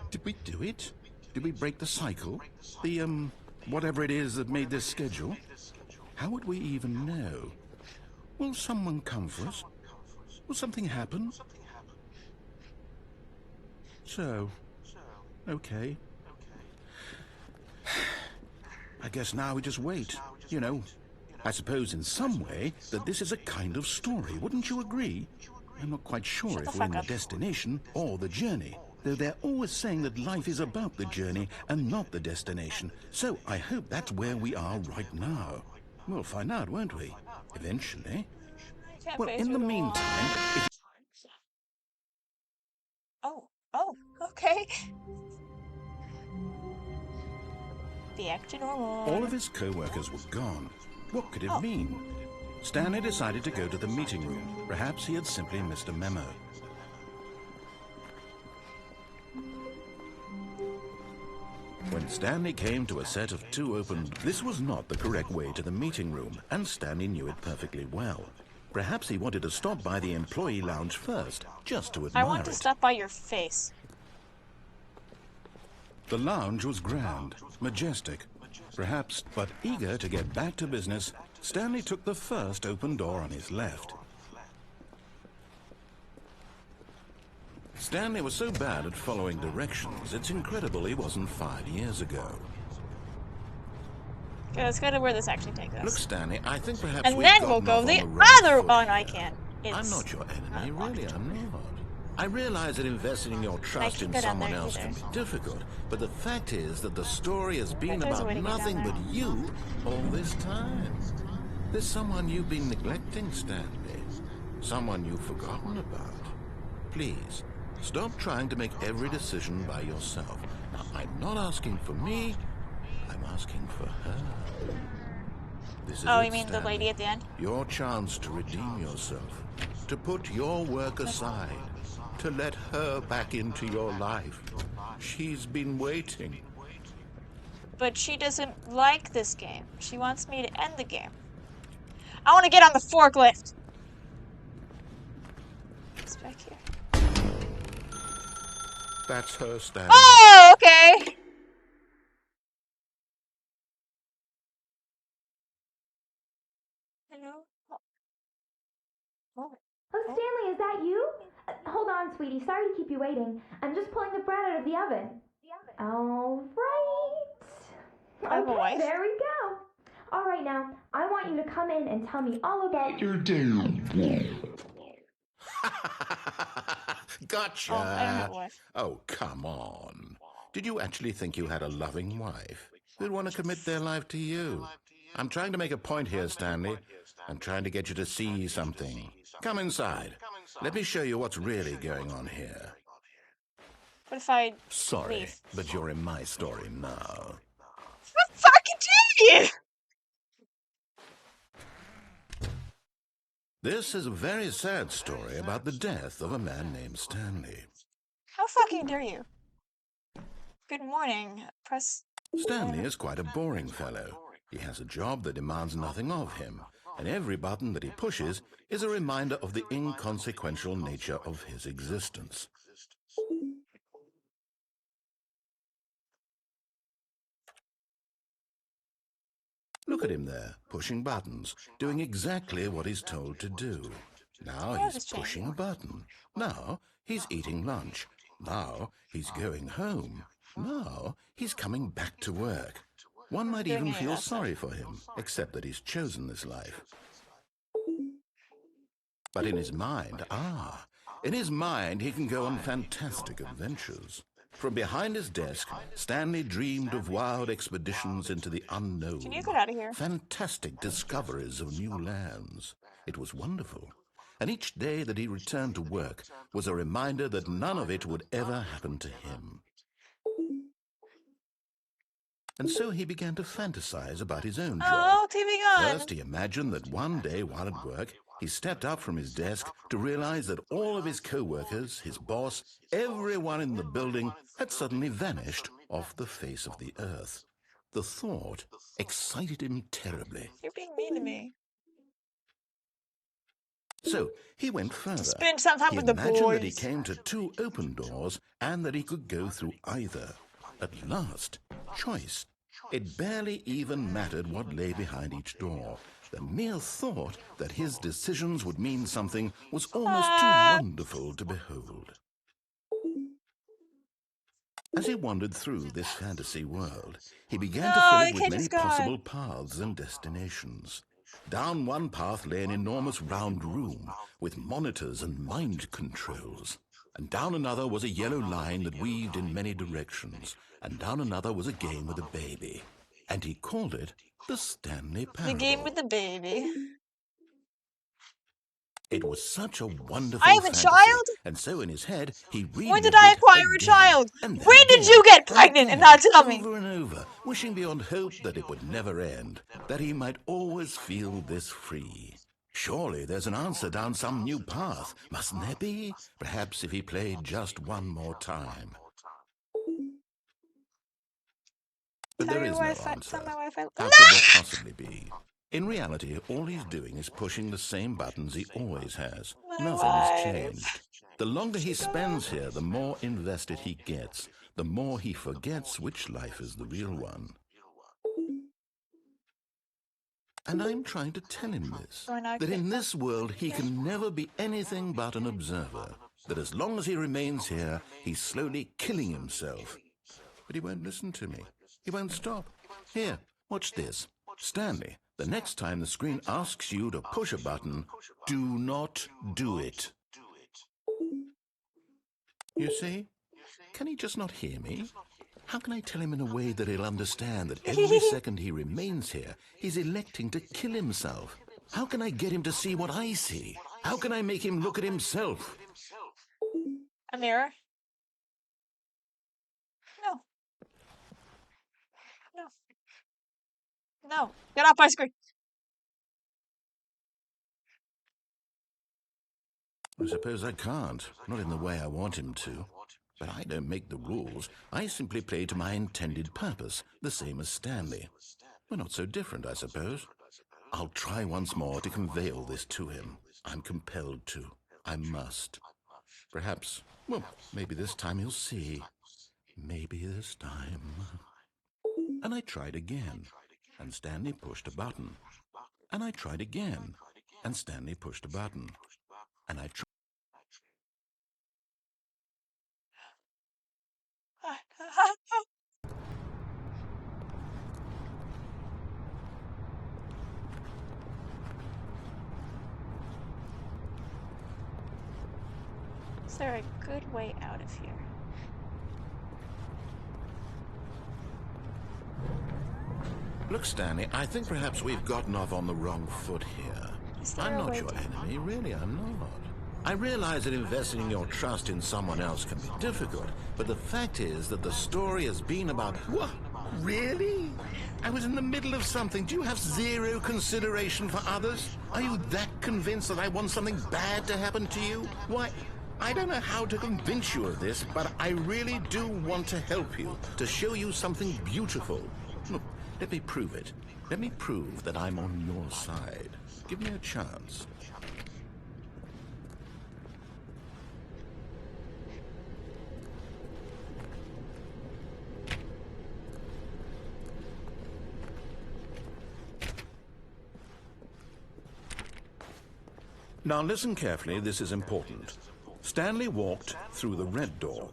did we do it? Did we break the cycle? The, whatever it is that made this schedule? How would we even know? Will someone come for us? Will something happen? So, okay. I guess now we just wait, you know. I suppose in some way that this is a kind of story, wouldn't you agree? I'm not quite sure if we're in the destination or the journey, though they're always saying that life is about the journey and not the destination. So I hope that's where we are right now. We'll find out, won't we? Eventually. Well, in the meantime... Oh, okay. Back to normal. All of his co-workers were gone. What could it mean? Stanley decided to go to the meeting room. Perhaps he had simply missed a memo. When Stanley came to a set of two open... This was not the correct way to the meeting room, and Stanley knew it perfectly well. Perhaps he wanted to stop by the employee lounge first, just to admire it. I want to stop by your face. The lounge was grand, majestic, perhaps, but eager to get back to business, Stanley took the first open door on his left. Stanley was so bad at following directions, it's incredible he wasn't 5 years ago. Okay, let's go to where this actually takes us. Look, Stanley, I think perhaps and then we'll go the other one. I can't. I'm not your enemy, really, I'm not. I realize that investing your trust in someone else can be difficult, but the fact is that the story has been about nothing but you all this time. There's someone you've been neglecting, Stanley. Someone you've forgotten about. Please, stop trying to make every decision by yourself. Now, I'm not asking for me, I'm asking for her. This is you mean Stanley, the lady at the end? Your chance to redeem yourself, to put your work aside, to let her back into your life. She's been waiting. But she doesn't like this game. She wants me to end the game. I want to get on the forklift. It's back here. That's her, Stanley. Oh, okay. sweetie. Sorry to keep you waiting. I'm just pulling the bread out of the oven. All right. I have a Okay, wife. there we go. All right, now, I want you to come in and tell me all about your Gotcha! Oh, I don't have a wife. Oh, come on. Did you actually think you had a loving wife who'd want to commit their life to you? I'm trying to make a point here, Stanley. I'm trying to get you to see something. Come inside. Let me show you what's really going on here. What if I Sorry, leave? but you're in my story now. How fucking dare you! This is a very sad story about the death of a man named Stanley. How fucking dare you? Good morning. Press. Stanley is quite a boring fellow. He has a job that demands nothing of him, and every button that he pushes is a reminder of the inconsequential nature of his existence. Look at him there, pushing buttons, doing exactly what he's told to do. Now Oh, he's this pushing a changing. button. Now he's eating lunch. Now he's going home. Now he's coming back to work. One might Doing even any of feel that stuff. sorry for him, except that he's chosen this life. But in his mind, in his mind he can go on fantastic adventures. From behind his desk, Stanley dreamed of wild expeditions into the unknown, Can you get out of here? fantastic discoveries of new lands. It was wonderful. And each day that he returned to work was a reminder that none of it would ever happen to him. And so he began to fantasize about his own job. Oh, TV on. First, he imagined that one day while at work, he stepped up from his desk to realize that all of his co-workers, his boss, everyone in the building had suddenly vanished off the face of the earth. The thought excited him terribly. You're being mean to me. So he went further. Spend some time He with the imagined that he boys. came to two open doors and that he could go through either. At last, choice. It barely even mattered what lay behind each door. The mere thought that his decisions would mean something was almost too wonderful to behold. As he wandered through this fantasy world, he began to No, fill the it with kid many is gone. possible paths and destinations. Down one path lay an enormous round room with monitors and mind controls. And down another was a yellow line that weaved in many directions. And down another was a game with a baby. And he called it the Stanley The Parable. game with the baby. It was such a wonderful I have a fantasy, child? and so in his head he relived When did I it acquire a again, child? and then When did again, you get and pregnant and again, not tell me? over and over, wishing beyond hope that it would never end, that he might always feel this free. Surely there's an answer down some new path, mustn't there be? Perhaps if he played just one more time. But Tell there your is no wife, answer. tell my wife I... How could there possibly be? In reality, all he's doing is pushing the same buttons he always has. My Nothing has wife. changed. The longer he spends here, the more invested he gets, the more he forgets which life is the real one. And I'm trying to tell him this, Why not that get in this world he can never be anything but an observer, that as long as he remains here, he's slowly killing himself. But he won't listen to me. He won't stop. Here, watch this. Stanley, the next time the screen asks you to push a button, do not do it. You see? Can he just not hear me? How can I tell him in a way that he'll understand that every second he remains here, he's electing to kill himself? How can I get him to see what I see? How can I make him look at himself? A mirror? No. No. No. Get off my screen. I suppose I can't, not in the way I want him to. But I don't make the rules. I simply play to my intended purpose, the same as Stanley. We're not so different, I suppose. I'll try once more to convey all this to him. I'm compelled to. I must. Perhaps, well, maybe this time he'll see. Maybe this time. And I tried again, and Stanley pushed a button. And I tried again, and Stanley pushed a button. And I tried Is there a good way out of here? Look, Stanley, I think perhaps we've gotten off on the wrong foot here. Is there I'm a not way your down? enemy, really, I'm not. I realize that investing your trust in someone else can be difficult, but the fact is that the story has been about... What? Really? I was in the middle of something. Do you have zero consideration for others? Are you that convinced that I want something bad to happen to you? Why, I don't know how to convince you of this, but I really do want to help you, to show you something beautiful. Look, let me prove it. Let me prove that I'm on your side. Give me a chance. Now listen carefully, this is important. Stanley walked through the red door.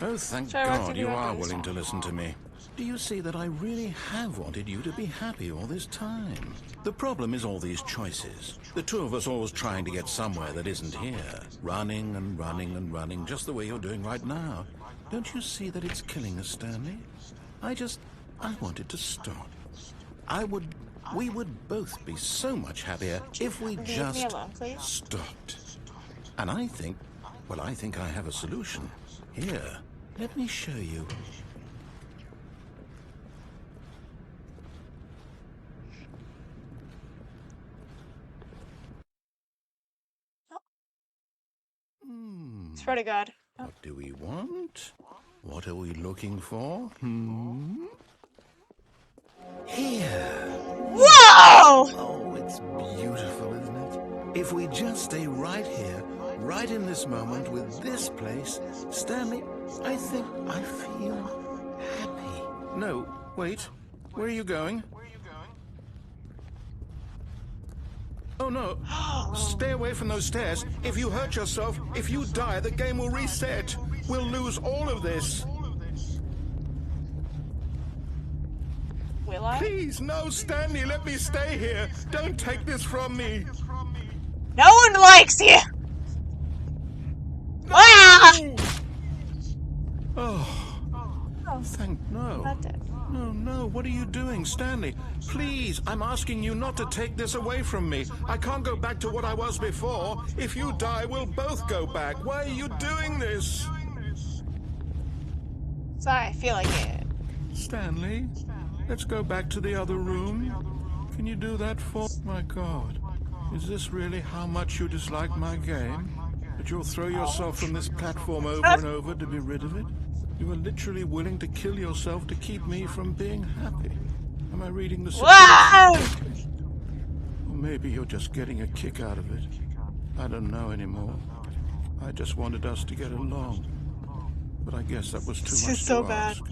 Oh, thank God you are willing to listen to me. Do you see that I really have wanted you to be happy all this time? The problem is all these choices. The two of us always trying to get somewhere that isn't here. Running and running and running, just the way you're doing right now. Don't you see that it's killing us, Stanley? I wanted to stop. We would both be so much happier if we just stopped. And I think I have a solution. Here, let me show you. Swear to God. Oh. What do we want? What are we looking for? Here. Whoa! Oh, it's beautiful, isn't it? If we just stay right here, right in this moment with this place, Stanley, I think I feel happy. No, wait. Where are you going? Oh, no. Stay away from those stairs. If you hurt yourself, if you die, the game will reset. We'll lose all of this. Will I? Please, no, Stanley, let me stay here. Don't take this from me. No one likes you! No! Ah! Oh, thank no. Not dead. No, what are you doing, Stanley? Please, I'm asking you not to take this away from me. I can't go back to what I was before. If you die, we'll both go back. Why are you doing this? Sorry, I feel like it. Stanley, let's go back to the other room. Can you do that for... My God, is this really how much you dislike my game? That you'll throw yourself from this platform over and over to be rid of it? You are literally willing to kill yourself to keep me from being happy. Am I reading the situation? Or maybe you're just getting a kick out of it. I don't know anymore. I just wanted us to get along. But I guess that was too This much is so to bad. ask.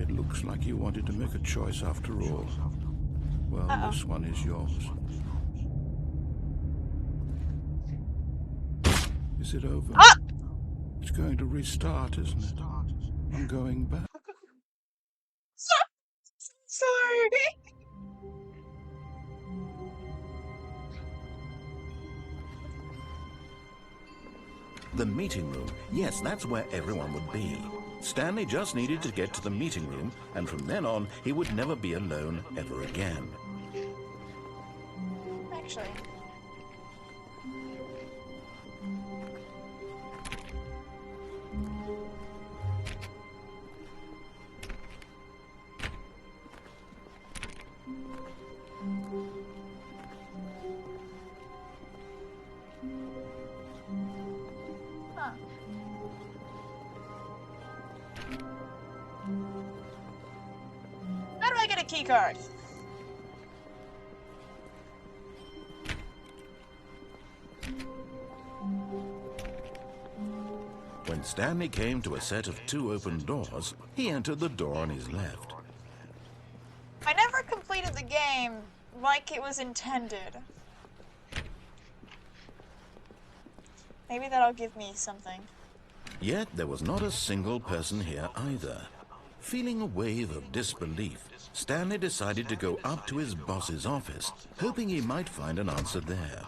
It looks like you wanted to make a choice after all. Well, this one is yours. Is it over? It's going to restart, isn't it? I'm going back. Sorry. The meeting room. Yes, that's where everyone would be. Stanley just needed to get to the meeting room, and from then on, he would never be alone ever again. Actually. Huh. How do I get a key card? When Stanley came to a set of 2 open doors, he entered the door on his left. I never completed the game like it was intended. Maybe that'll give me something. Yet there was not a single person here either. Feeling a wave of disbelief, Stanley decided to go up to his boss's office, hoping he might find an answer there.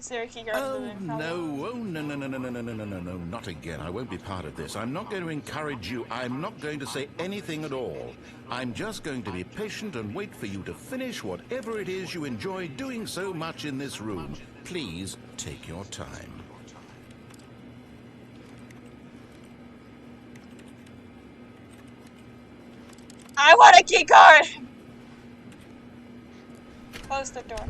Is there a key card in the Oh, room? no. Oh, no, no, no, no, no, no, no, no, no, no, not again. I won't be part of this. I'm not going to encourage you. I'm not going to say anything at all. I'm just going to be patient and wait for you to finish whatever it is you enjoy doing so much in this room. Please take your time. I want a key card! Close the door.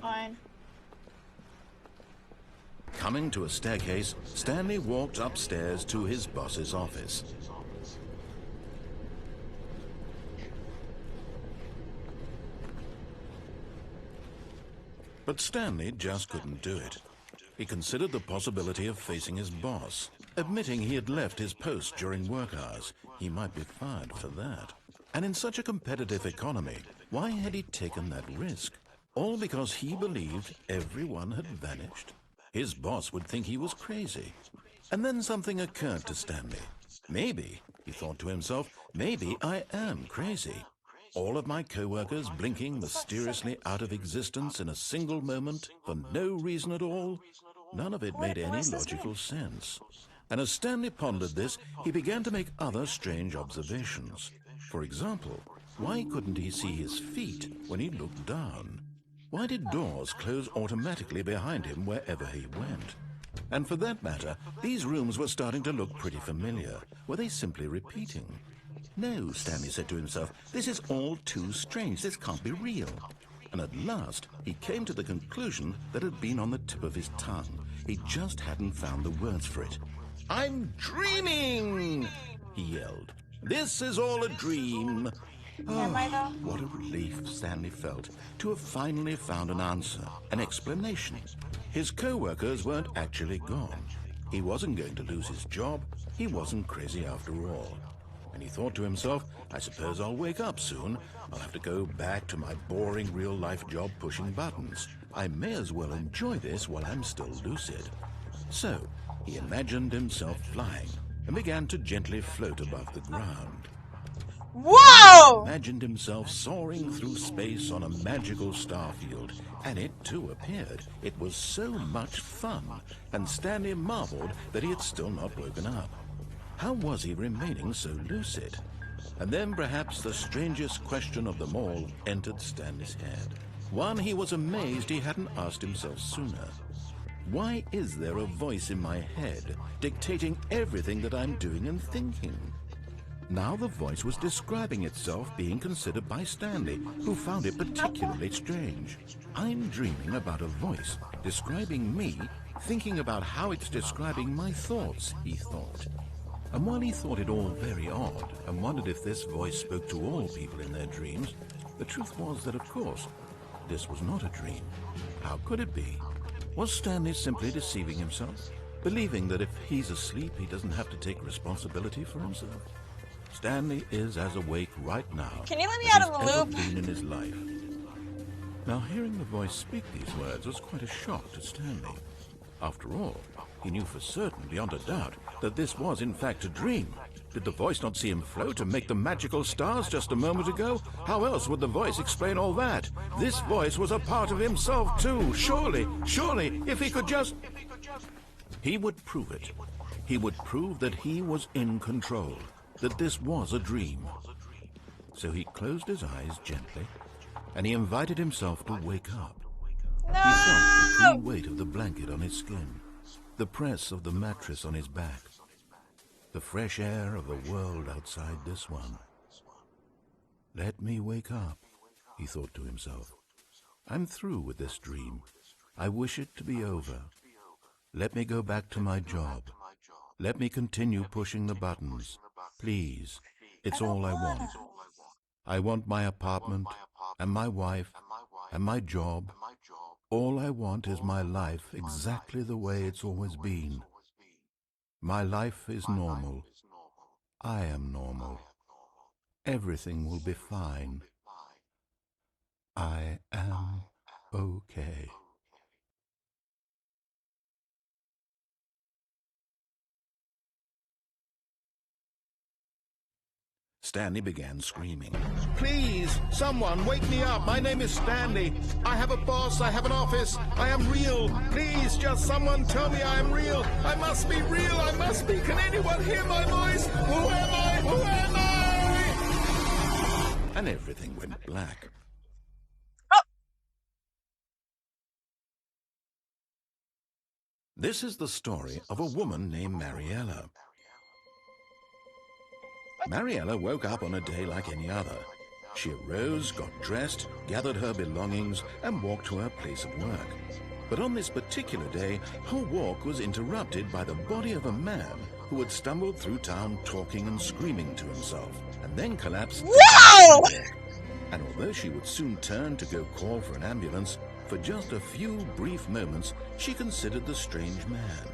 Fine. Coming to a staircase, Stanley walked upstairs to his boss's office. But Stanley just couldn't do it. He considered the possibility of facing his boss, admitting he had left his post during work hours. He might be fired for that. And in such a competitive economy, why had he taken that risk? All because he believed everyone had vanished? His boss would think he was crazy. And then something occurred to Stanley. Maybe, he thought to himself, maybe I am crazy. All of my co-workers blinking mysteriously out of existence in a single moment for no reason at all? None of it made any logical sense. And as Stanley pondered this, he began to make other strange observations. For example, why couldn't he see his feet when he looked down? Why did doors close automatically behind him wherever he went? And for that matter, these rooms were starting to look pretty familiar. Were they simply repeating? No, Stanley said to himself, this is all too strange. This can't be real. And at last, he came to the conclusion that had been on the tip of his tongue. He just hadn't found the words for it. I'm dreaming, he yelled. This is all a dream. Am I though? What a relief Stanley felt to have finally found an answer, an explanation. His co-workers weren't actually gone. He wasn't going to lose his job. He wasn't crazy after all. And he thought to himself, I suppose I'll wake up soon. I'll have to go back to my boring real-life job pushing buttons. I may as well enjoy this while I'm still lucid. So, he imagined himself flying and began to gently float above the ground. Whoa! Imagined himself soaring through space on a magical starfield, and it too appeared. It was so much fun, and Stanley marveled that he had still not woken up. How was he remaining so lucid? And then perhaps the strangest question of them all entered Stanley's head. One he was amazed he hadn't asked himself sooner. Why is there a voice in my head dictating everything that I'm doing and thinking? Now the voice was describing itself being considered by Stanley, who found it particularly strange. I'm dreaming about a voice describing me, thinking about how it's describing my thoughts, he thought. And while he thought it all very odd and wondered if this voice spoke to all people in their dreams, the truth was that, of course, this was not a dream. How could it be? Was Stanley simply deceiving himself, believing that if he's asleep, he doesn't have to take responsibility for himself? Stanley is as awake right now Can you let me as out of he's the ever loop? been in his life. Now, hearing the voice speak these words was quite a shock to Stanley. After all, he knew for certain, beyond a doubt, that this was in fact a dream. Did the voice not see him float and make the magical stars just a moment ago? How else would the voice explain all that? This voice was a part of himself too. Surely, if he could just... He would prove it. He would prove that he was in control, that this was a dream. So he closed his eyes gently, and he invited himself to wake up. He felt the cool weight of the blanket on his skin, the press of the mattress on his back, the fresh air of a world outside this one. Let me wake up, he thought to himself. I'm through with this dream. I wish it to be over. Let me go back to my job. Let me continue pushing the buttons. Please, it's all I want. I want my apartment and my wife and my job. All I want is my life exactly the way it's always been. My life is normal. I am normal. Everything will be fine. I am okay. Stanley began screaming. Please, someone, wake me up. My name is Stanley. I have a boss. I have an office. I am real. Please, just someone tell me I am real. I must be real. I must be. Can anyone hear my voice? Who am I? Who am I? And everything went black. This is the story of a woman named Mariella. Mariella woke up on a day like any other. She arose, got dressed, gathered her belongings, and walked to her place of work. But on this particular day, her walk was interrupted by the body of a man who had stumbled through town talking and screaming to himself, and then collapsed. Whoa! And although she would soon turn to go call for an ambulance, for just a few brief moments, she considered the strange man.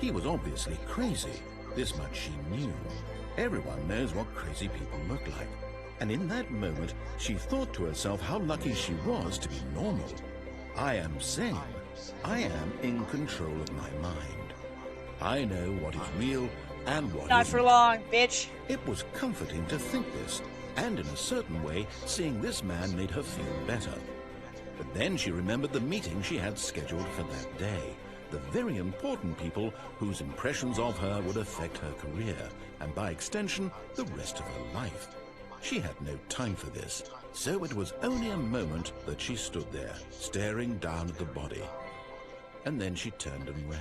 He was obviously crazy. This much she knew. Everyone knows what crazy people look like. And in that moment, she thought to herself how lucky she was to be normal. I am sane. I am in control of my mind. I know what is real and what Not isn't. for long, bitch. It was comforting to think this, and in a certain way, seeing this man made her feel better. But then she remembered the meeting she had scheduled for that day. The very important people whose impressions of her would affect her career, and by extension, the rest of her life. She had no time for this, so it was only a moment that she stood there, staring down at the body. And then she turned and ran.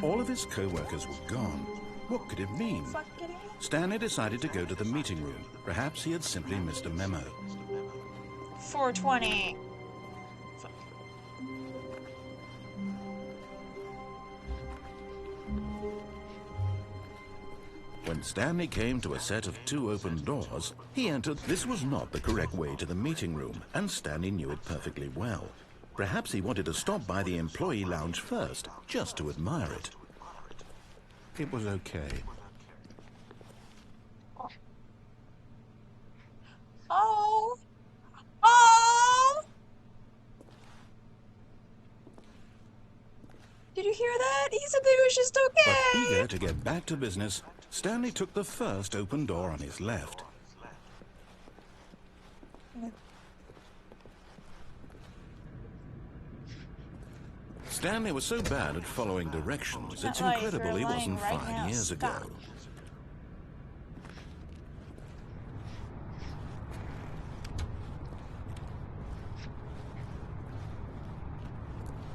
All of his co-workers were gone. What could it mean? Stanley decided to go to the meeting room. Perhaps he had simply missed a memo. 420. When Stanley came to a set of 2 open doors, he entered. This was not the correct way to the meeting room, and Stanley knew it perfectly well. Perhaps he wanted to stop by the employee lounge first, just to admire it. It was okay. Oh! Oh! Did you hear that? He said it was just okay. But eager to get back to business, Stanley took the first open door on his left. Stanley was so bad at following directions, it's incredible he wasn't 5 years ago.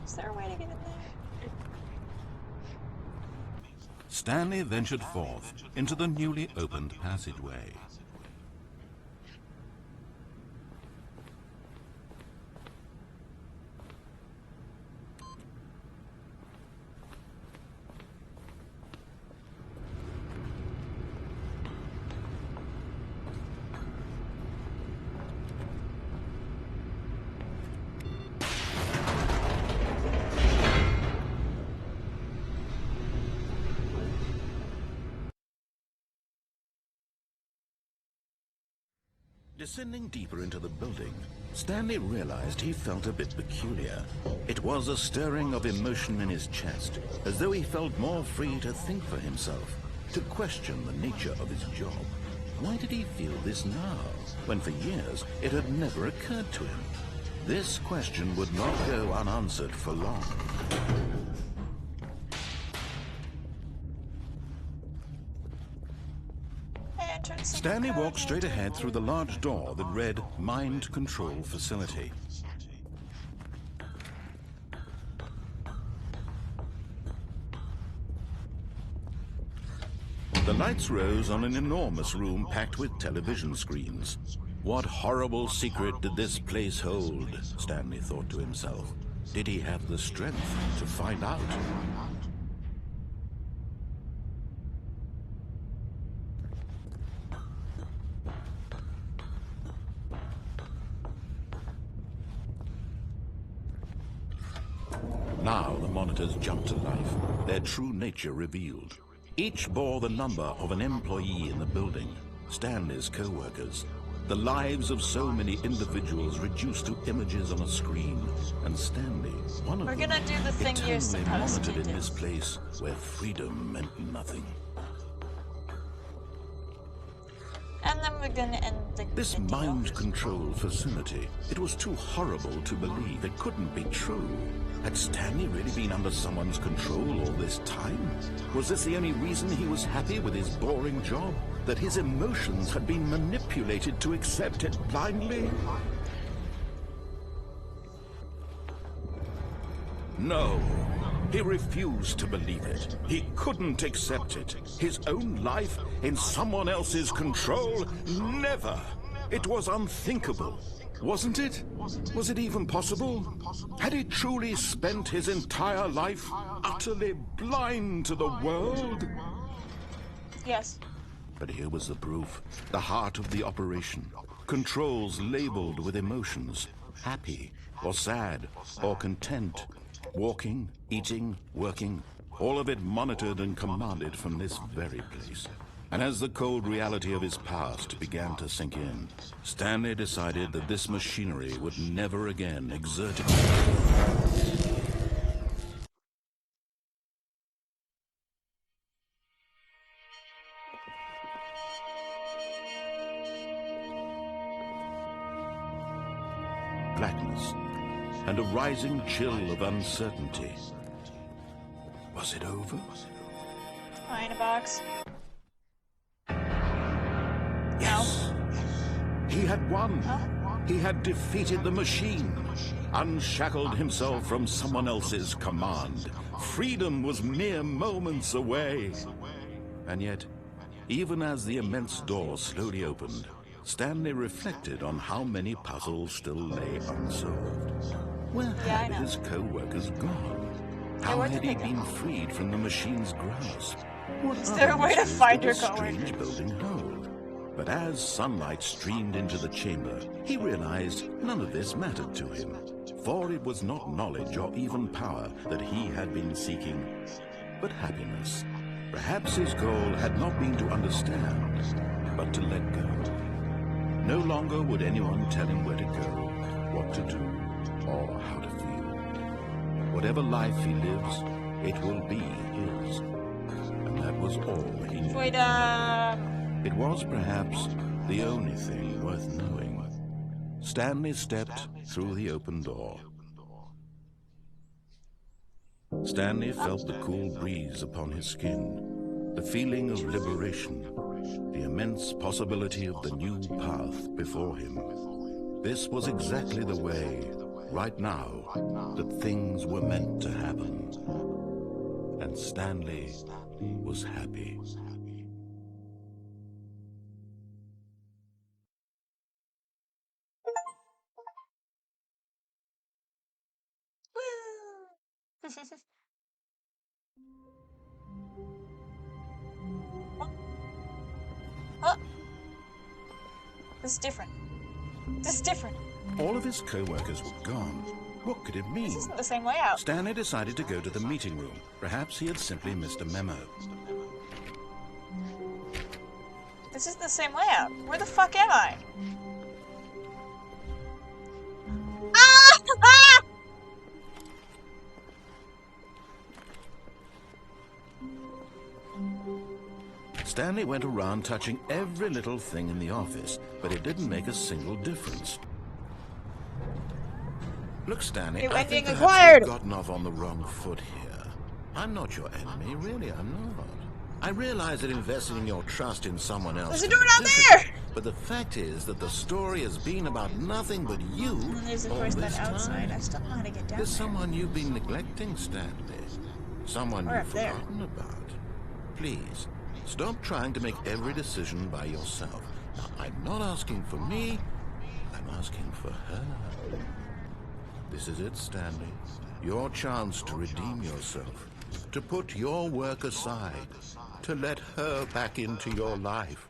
Is there a way to get in there? Stanley ventured forth into the newly opened passageway. Descending deeper into the building, Stanley realized he felt a bit peculiar. It was a stirring of emotion in his chest, as though he felt more free to think for himself, to question the nature of his job. Why did he feel this now, when for years it had never occurred to him? This question would not go unanswered for long. Stanley walked straight ahead through the large door that read Mind Control Facility. The lights rose on an enormous room packed with television screens. What horrible secret did this place hold? Stanley thought to himself. Did he have the strength to find out? Now the monitors jumped to life, their true nature revealed. Each bore the number of an employee in the building, Stanley's co-workers. The lives of so many individuals reduced to images on a screen, and Stanley, one of them, We're gonna do the thing you're eternally supposed to monitored do. in this place where freedom meant nothing. And then we're gonna end the This video. mind-controlled facility, it was too horrible to believe. It couldn't be true. Had Stanley really been under someone's control all this time? Was this the only reason he was happy with his boring job? That his emotions had been manipulated to accept it blindly? No. He refused to believe it. He couldn't accept it. His own life in someone else's control? Never. It was unthinkable. Wasn't it? Was it even possible? Had he truly spent his entire life utterly blind to the world? Yes. But here was the proof. The heart of the operation. Controls labeled with emotions. Happy, or sad, or content. Walking, eating, working. All of it monitored and commanded from this very place. And as the cold reality of his past began to sink in, Stanley decided that this machinery would never again exert itself. Blackness and a rising chill of uncertainty. Was it over? Fine, a box. Yes. He had won. He had defeated the machine, unshackled himself from someone else's command. Freedom was mere moments away. And yet, even as the immense door slowly opened, Stanley reflected on how many puzzles still lay unsolved. Where had his co-workers gone? How where had did he they been go? freed from the machine's grasp? What Is there a way to other find mysteries your did this strange coworkers? building hold? But as sunlight streamed into the chamber, he realized none of this mattered to him. For it was not knowledge or even power that he had been seeking, but happiness. Perhaps his goal had not been to understand, but to let go. No longer would anyone tell him where to go, what to do, or how to feel. Whatever life he lives, it will be his. And that was all he knew. Wait, It was perhaps the only thing worth knowing. Stanley stepped through the open door. Stanley felt the cool breeze upon his skin, the feeling of liberation, the immense possibility of the new path before him. This was exactly the way, right now, that things were meant to happen. And Stanley was happy. woo! Huh? This is different. This is different. All of his co-workers were gone. What could it mean? This isn't the same way out. Stanley decided to go to the meeting room. Perhaps he had simply missed a memo. This is the same way out. Where the fuck am I? Ah! Ah! Stanley went around touching every little thing in the office, but it didn't make a single difference. Look, Stanley, It I went think being perhaps acquired. you've gotten off on the wrong foot here. I'm not your enemy, really, I'm not. I realize that investing in your trust in someone else There's a can door be down difficult, there! but the fact is that the story has been about nothing but you And there's the all first this that outside. I time. still know how to get down There's there. someone you've been neglecting, Stanley. Someone Or you've up there. forgotten about. Please, stop trying to make every decision by yourself. Now, I'm not asking for me, asking for her. This is it, Stanley. Your chance to redeem yourself. To put your work aside. To let her back into your life.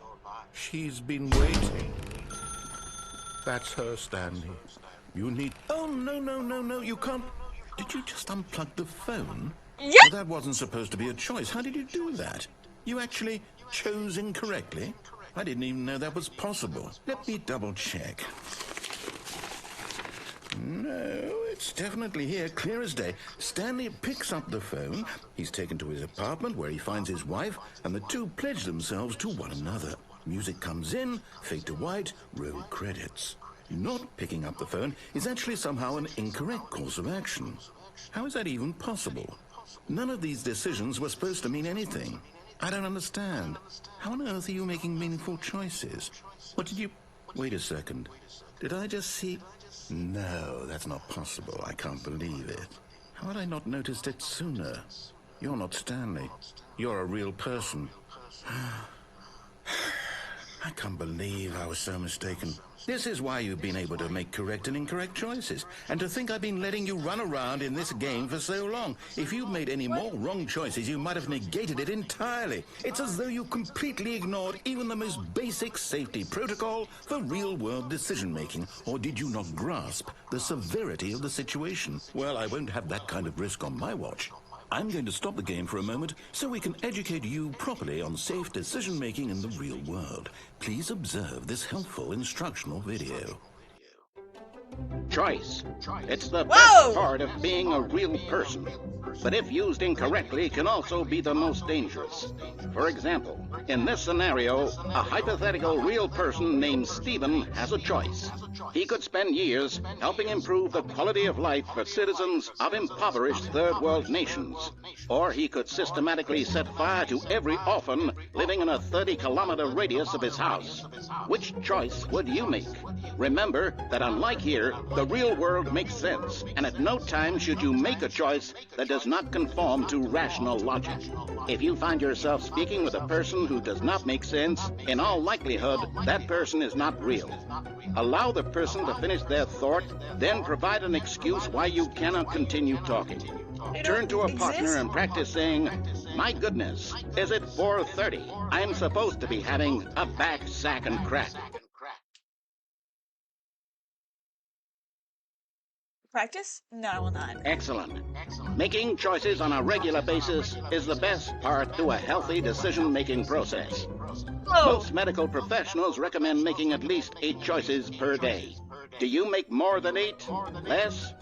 She's been waiting. That's her, Stanley. You need... Oh, no, you can't... Did you just unplug the phone? Yeah. Well, that wasn't supposed to be a choice. How did you do that? You actually chose incorrectly? I didn't even know that was possible. Let me double check. No, it's definitely here, clear as day. Stanley picks up the phone. He's taken to his apartment where he finds his wife, and the two pledge themselves to one another. Music comes in, fade to white, roll credits. Not picking up the phone is actually somehow an incorrect course of action. How is that even possible? None of these decisions were supposed to mean anything. I don't understand. How on earth are you making meaningful choices? What did you... Wait a second. Did I just see... No, that's not possible. I can't believe it. How had I not noticed it sooner? You're not Stanley. You're a real person. I can't believe I was so mistaken. This is why you've been able to make correct and incorrect choices. And to think I've been letting you run around in this game for so long. If you'd made any more wrong choices, you might have negated it entirely. It's as though you completely ignored even the most basic safety protocol for real-world decision-making. Or did you not grasp the severity of the situation? Well, I won't have that kind of risk on my watch. I'm going to stop the game for a moment so we can educate you properly on safe decision-making in the real world. Please observe this helpful instructional video. Choice. It's the Whoa! best part of being a real person. But if used incorrectly, can also be the most dangerous. For example, in this scenario, a hypothetical real person named Stephen has a choice. He could spend years helping improve the quality of life for citizens of impoverished third world nations. Or he could systematically set fire to every orphan living in a 30-kilometer radius of his house. Which choice would you make? Remember that unlike here, the real world makes sense, and at no time should you make a choice that does not conform to rational logic. If you find yourself speaking with a person who does not make sense, in all likelihood, that person is not real. Allow the person to finish their thought, then provide an excuse why you cannot continue talking. Turn to a partner and practice saying, "My goodness, is it 4:30? I'm supposed to be having a back, sack, and crack." Practice? No, I will not. Excellent. Making choices on a regular basis is the best part to a healthy decision-making process. Oh, Most medical professionals recommend making at least 8 choices per day. Do you make more than 8? Less?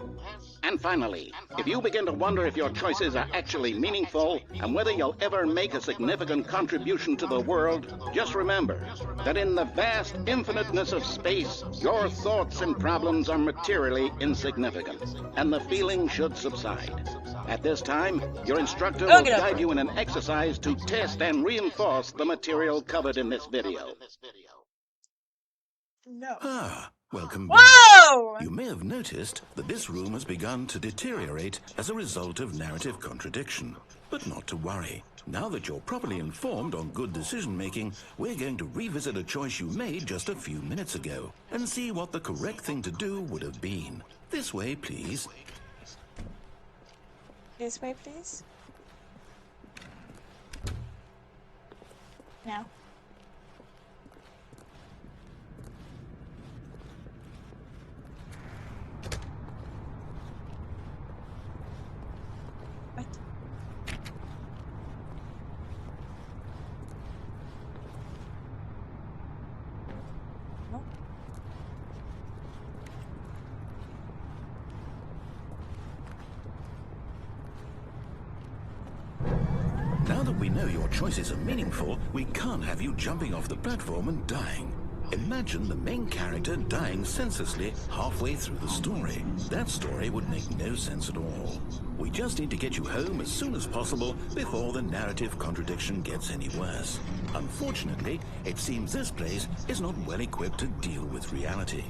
And finally, if you begin to wonder if your choices are actually meaningful and whether you'll ever make a significant contribution to the world, just remember that in the vast infiniteness of space, your thoughts and problems are materially insignificant, and the feeling should subside. At this time, your instructor will guide you in an exercise to test and reinforce the material covered in this video. no. Welcome back. Whoa! You may have noticed that this room has begun to deteriorate as a result of narrative contradiction. But not to worry. Now that you're properly informed on good decision-making, we're going to revisit a choice you made just a few minutes ago and see what the correct thing to do would have been. This way, please. This way, please. Now. What? No. Now that we know your choices are meaningful, we can't have you jumping off the platform and dying. Imagine the main character dying senselessly halfway through the story. That story would make no sense at all. We just need to get you home as soon as possible before the narrative contradiction gets any worse. Unfortunately, it seems this place is not well equipped to deal with reality.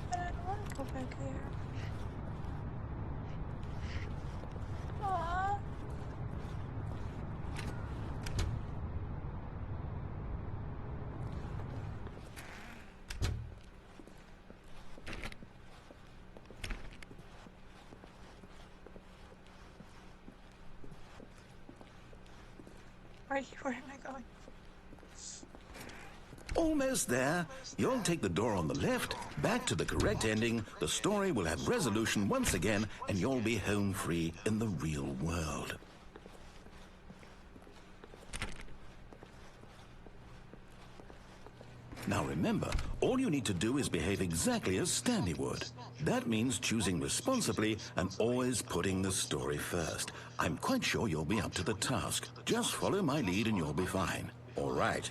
But I don't want to go back there. Aww. Where am I going? Almost there. You'll take the door on the left, back to the correct ending, the story will have resolution once again, and you'll be home free in the real world. Now remember, all you need to do is behave exactly as Stanley would. That means choosing responsibly and always putting the story first. I'm quite sure you'll be up to the task. Just follow my lead and you'll be fine. All right.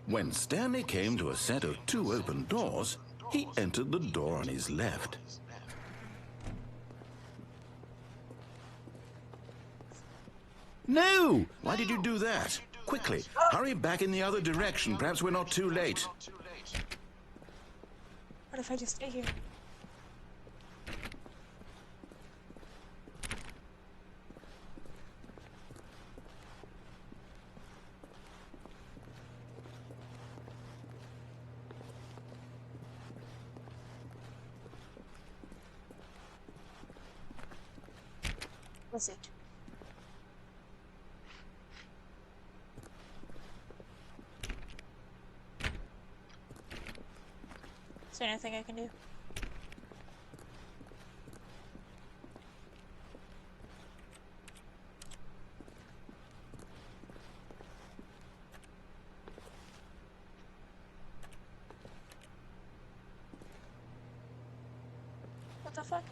When Stanley came to a set of 2 open doors, he entered the door on his left. No! Why did you do that? Quickly, hurry back in the other direction. Perhaps we're not too late. What if I just stay here? What's it? Is there anything I can do? What the fuck?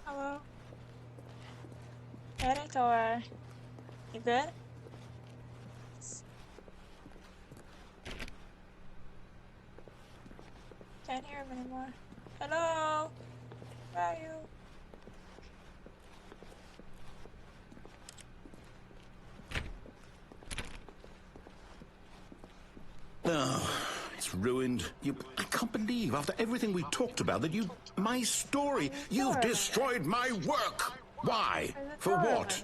Hello? Eric, or you good? Can't hear him anymore. Hello? Where are you? Oh, it's ruined. I can't believe, after everything we talked about, that my story, you've destroyed my work. Why? For what?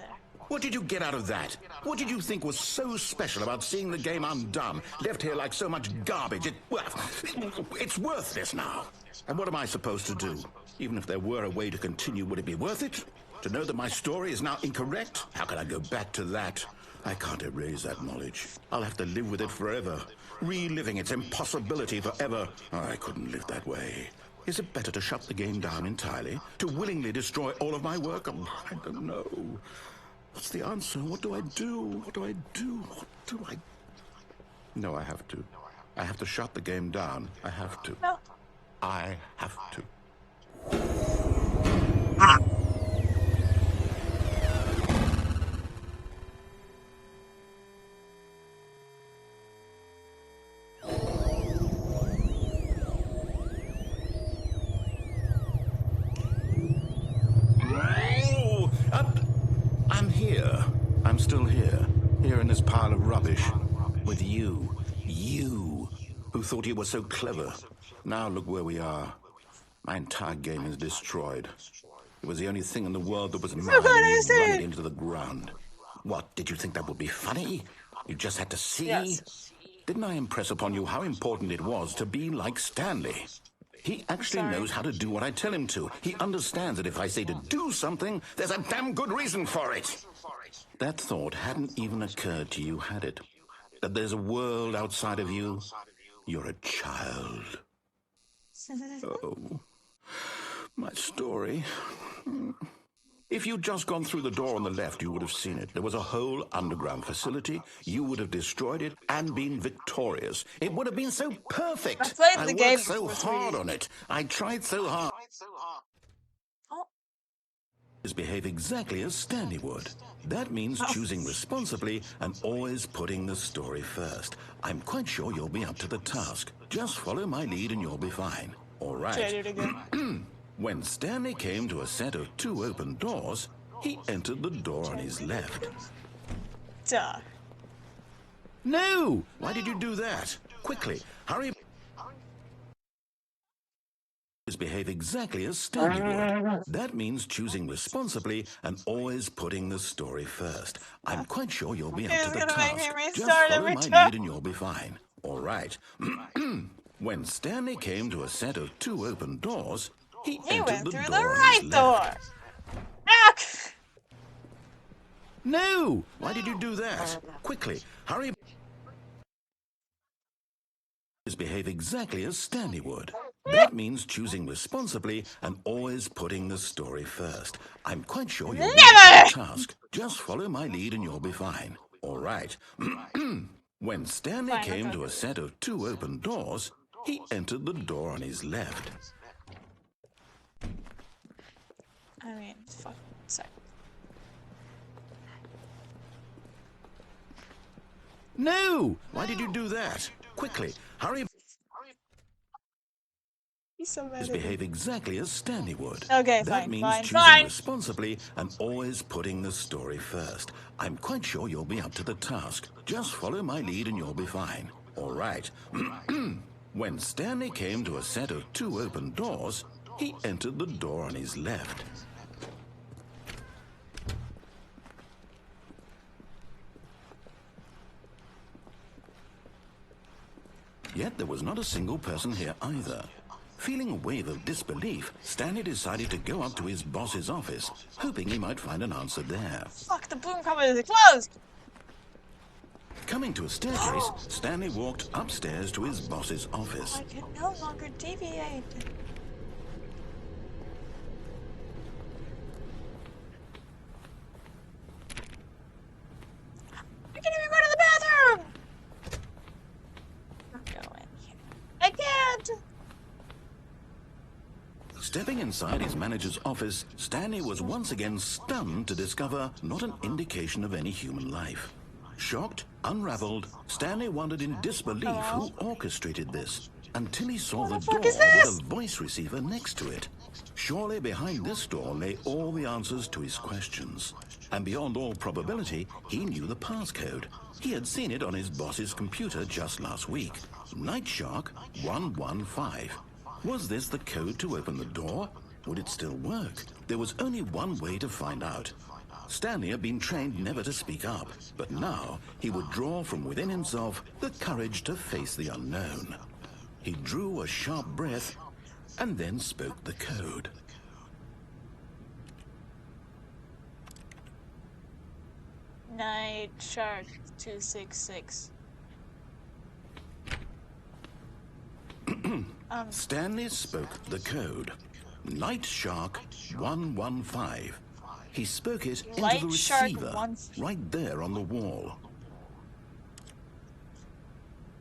What did you get out of that? What did you think was so special about seeing the game undone, left here like so much garbage? It's worthless now. And what am I supposed to do? Even if there were a way to continue, would it be worth it? To know that my story is now incorrect? How can I go back to that? I can't erase that knowledge. I'll have to live with it forever, reliving its impossibility forever. I couldn't live that way. Is it better to shut the game down entirely? To willingly destroy all of my work? I don't know. What's the answer? What do I do? What do I do? What do I... No, I have to. I have to shut the game down. I have to. No. I have to. I'm here. I'm still here. Here in this pile of rubbish. With you. You. Who thought you were so clever. Now look where we are. My entire game is destroyed. It was the only thing in the world that was mine, and you run it into the ground. What, did you think that would be funny? You just had to see? Yes. Didn't I impress upon you how important it was to be like Stanley? He actually knows how to do what I tell him to. He understands that if I say to do something, there's a damn good reason for it. That thought hadn't even occurred to you, had it? That there's a world outside of you? You're a child. Oh, my story. If you'd just gone through the door on the left, you would have seen it. There was a whole underground facility. You would have destroyed it and been victorious. It would have been so perfect. I played the game worked so hard on it. I tried so hard. Oh. Behave exactly as Stanley would. That means choosing responsibly and always putting the story first. I'm quite sure you'll be up to the task. Just follow my lead and you'll be fine. All right. Should I do it again? When Stanley came to a set of 2 open doors, he entered the door on his left. Duh. No! Why did you do that? Quickly, hurry. Behave exactly as Stanley would. That means choosing responsibly and always putting the story first. I'm quite sure you'll be up to It's the gonna make task. me Just restart follow every my time. lead and you'll be fine. All right. When Stanley came to a set of 2 open doors, he He entered went the through the door on right his door. left. Ah! No! Why did you do that? Quickly, hurry. Behave exactly as Stanley would. That means choosing responsibly and always putting the story first. I'm quite sure you'll be up to Never! the task. Just follow my lead and you'll be fine. All right. When Stanley Fine, came okay. to a set of 2 open doors, he entered the door on his left. I mean, fuck. Sorry. No! Why did you do that? Quickly, hurry. He's so mad at me. Behave exactly as Stanley would. Okay, That fine, means fine, choosing fine. responsibly and always putting the story first. I'm quite sure you'll be up to the task. Just follow my lead and you'll be fine. All right. When Stanley came to a set of 2 open doors, he entered the door on his left. Yet there was not a single person here either. Feeling a wave of disbelief, Stanley decided to go up to his boss's office, hoping he might find an answer there. Fuck, the boom cupboard is closed! Coming to a staircase, Stanley walked upstairs to his boss's office. I can no longer deviate. I can't even go to the bathroom! Go in here. I can't! Stepping inside his manager's office, Stanley was once again stunned to discover not an indication of any human life. Shocked, unraveled, Stanley wondered in disbelief who orchestrated this, until he saw the door fuck is with this? a voice receiver next to it. Surely behind this door lay all the answers to his questions. And beyond all probability, he knew the passcode. He had seen it on his boss's computer just last week. Night Shark 115. Was this the code to open the door? Would it still work? There was only one way to find out. Stanley had been trained never to speak up, but now he would draw from within himself the courage to face the unknown. He drew a sharp breath and then spoke the code. Night Shark 266. Stanley spoke the code. Night Shark 115. He spoke it into Light the Shark receiver, 1. right there on the wall.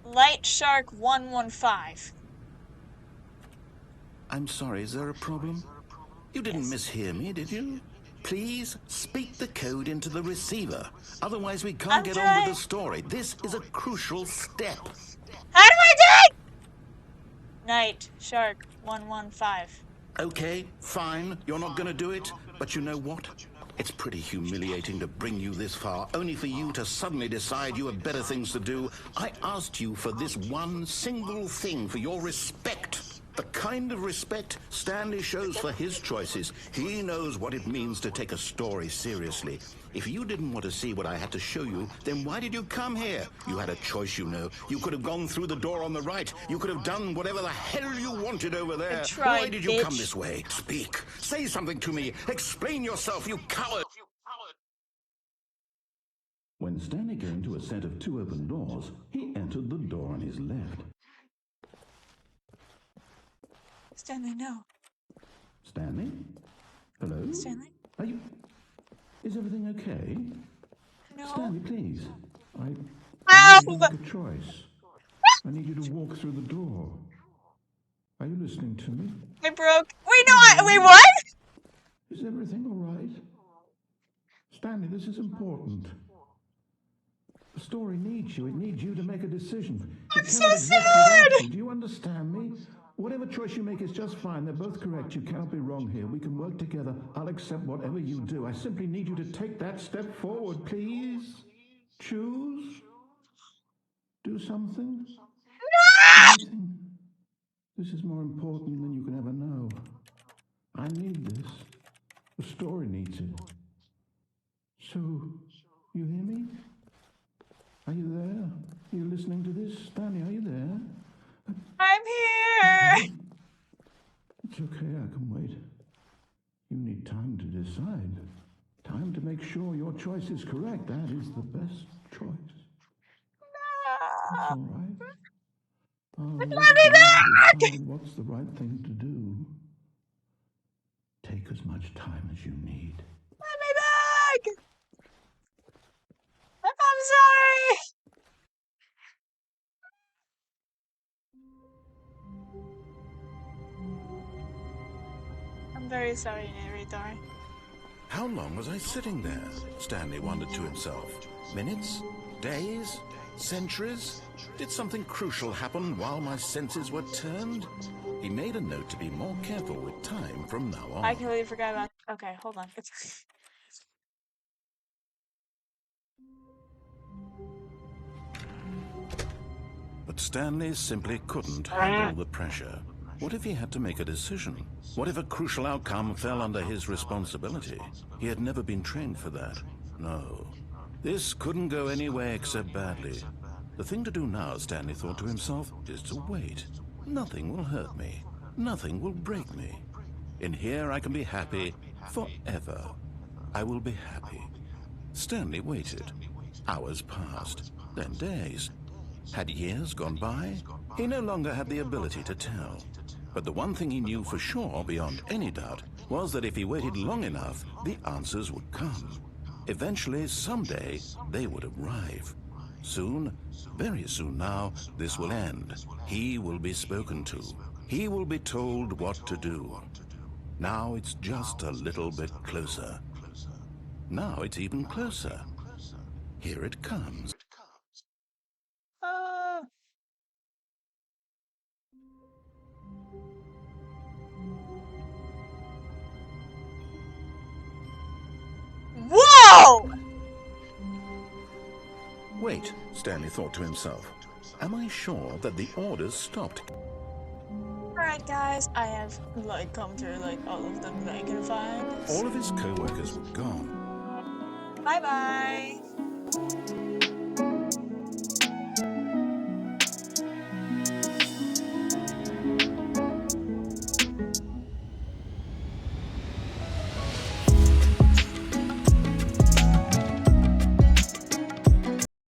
Light Shark 115. I'm sorry, is there a problem? You didn't mishear me, did you? Please speak the code into the receiver. Otherwise we can't get on with the story. This is a crucial step. How do I do it? Night Shark 115. Okay, fine, you're not gonna do it, but you know what? It's pretty humiliating to bring you this far, only for you to suddenly decide you have better things to do. I asked you for this one single thing, for your respect. The kind of respect Stanley shows for his choices. He knows what it means to take a story seriously. If you didn't want to see what I had to show you, then why did you come here? You had a choice, you know. You could have gone through the door on the right. You could have done whatever the hell you wanted over there. Tried, Why did you come bitch. this way? Speak. Say something to me. Explain yourself, you coward. When Stanley came to a set of 2 open doors, he entered the door on his left. Stanley, no. Stanley? Hello? Stanley? Are you... Is everything okay? No. Stanley, please. I Ow! need you to make a choice. I need you to walk through the door. Are you listening to me? I broke. Wait, no, wait, what? Is everything all right? Stanley, this is important. The story needs you. It needs you to make a decision. I'm It so cannot exist without sad. you. Do you understand me? Whatever choice you make is just fine. They're both correct. You cannot be wrong here. We can work together. I'll accept whatever you do. I simply need you to take that step forward, please. Choose. Do something? Ah! Anything? This is more important than you can ever know. I need this. The story needs it. So, you hear me? Are you there? Are you listening to this? Stanley, are you there? I'm here! Okay. It's okay, I can wait. You need time to decide. Time to make sure your choice is correct. That is the best choice. That's No. all right. I'll Let leave it me to you to back! decide what's the right thing to do. Take as much time as you need. Let me back! I'm sorry! I'm very sorry, narrator. How long was I sitting there? Stanley wondered to himself. Minutes? Days? Centuries? Did something crucial happen while my senses were turned? He made a note to be more careful with time from now on. I completely forgot about. Okay, hold on. But Stanley simply couldn't handle the pressure. What if he had to make a decision? What if a crucial outcome fell under his responsibility? He had never been trained for that. No. This couldn't go any way except badly. The thing to do now, Stanley thought to himself, is to wait. Nothing will hurt me. Nothing will break me. In here I can be happy forever. I will be happy. Stanley waited. Hours passed, then days. Had years gone by? He no longer had the ability to tell. But the one thing he knew for sure, beyond any doubt, was that if he waited long enough, the answers would come. Eventually, someday, they would arrive. Soon, very soon now, this will end. He will be spoken to. He will be told what to do. Now it's just a little bit closer. Now it's even closer. Here it comes. Uh, Whoa! Wait, Stanley thought to himself. Am I sure that the orders stopped? Alright, guys, I have, come through, all of them that I can find. All of his co-workers were gone. Bye-bye!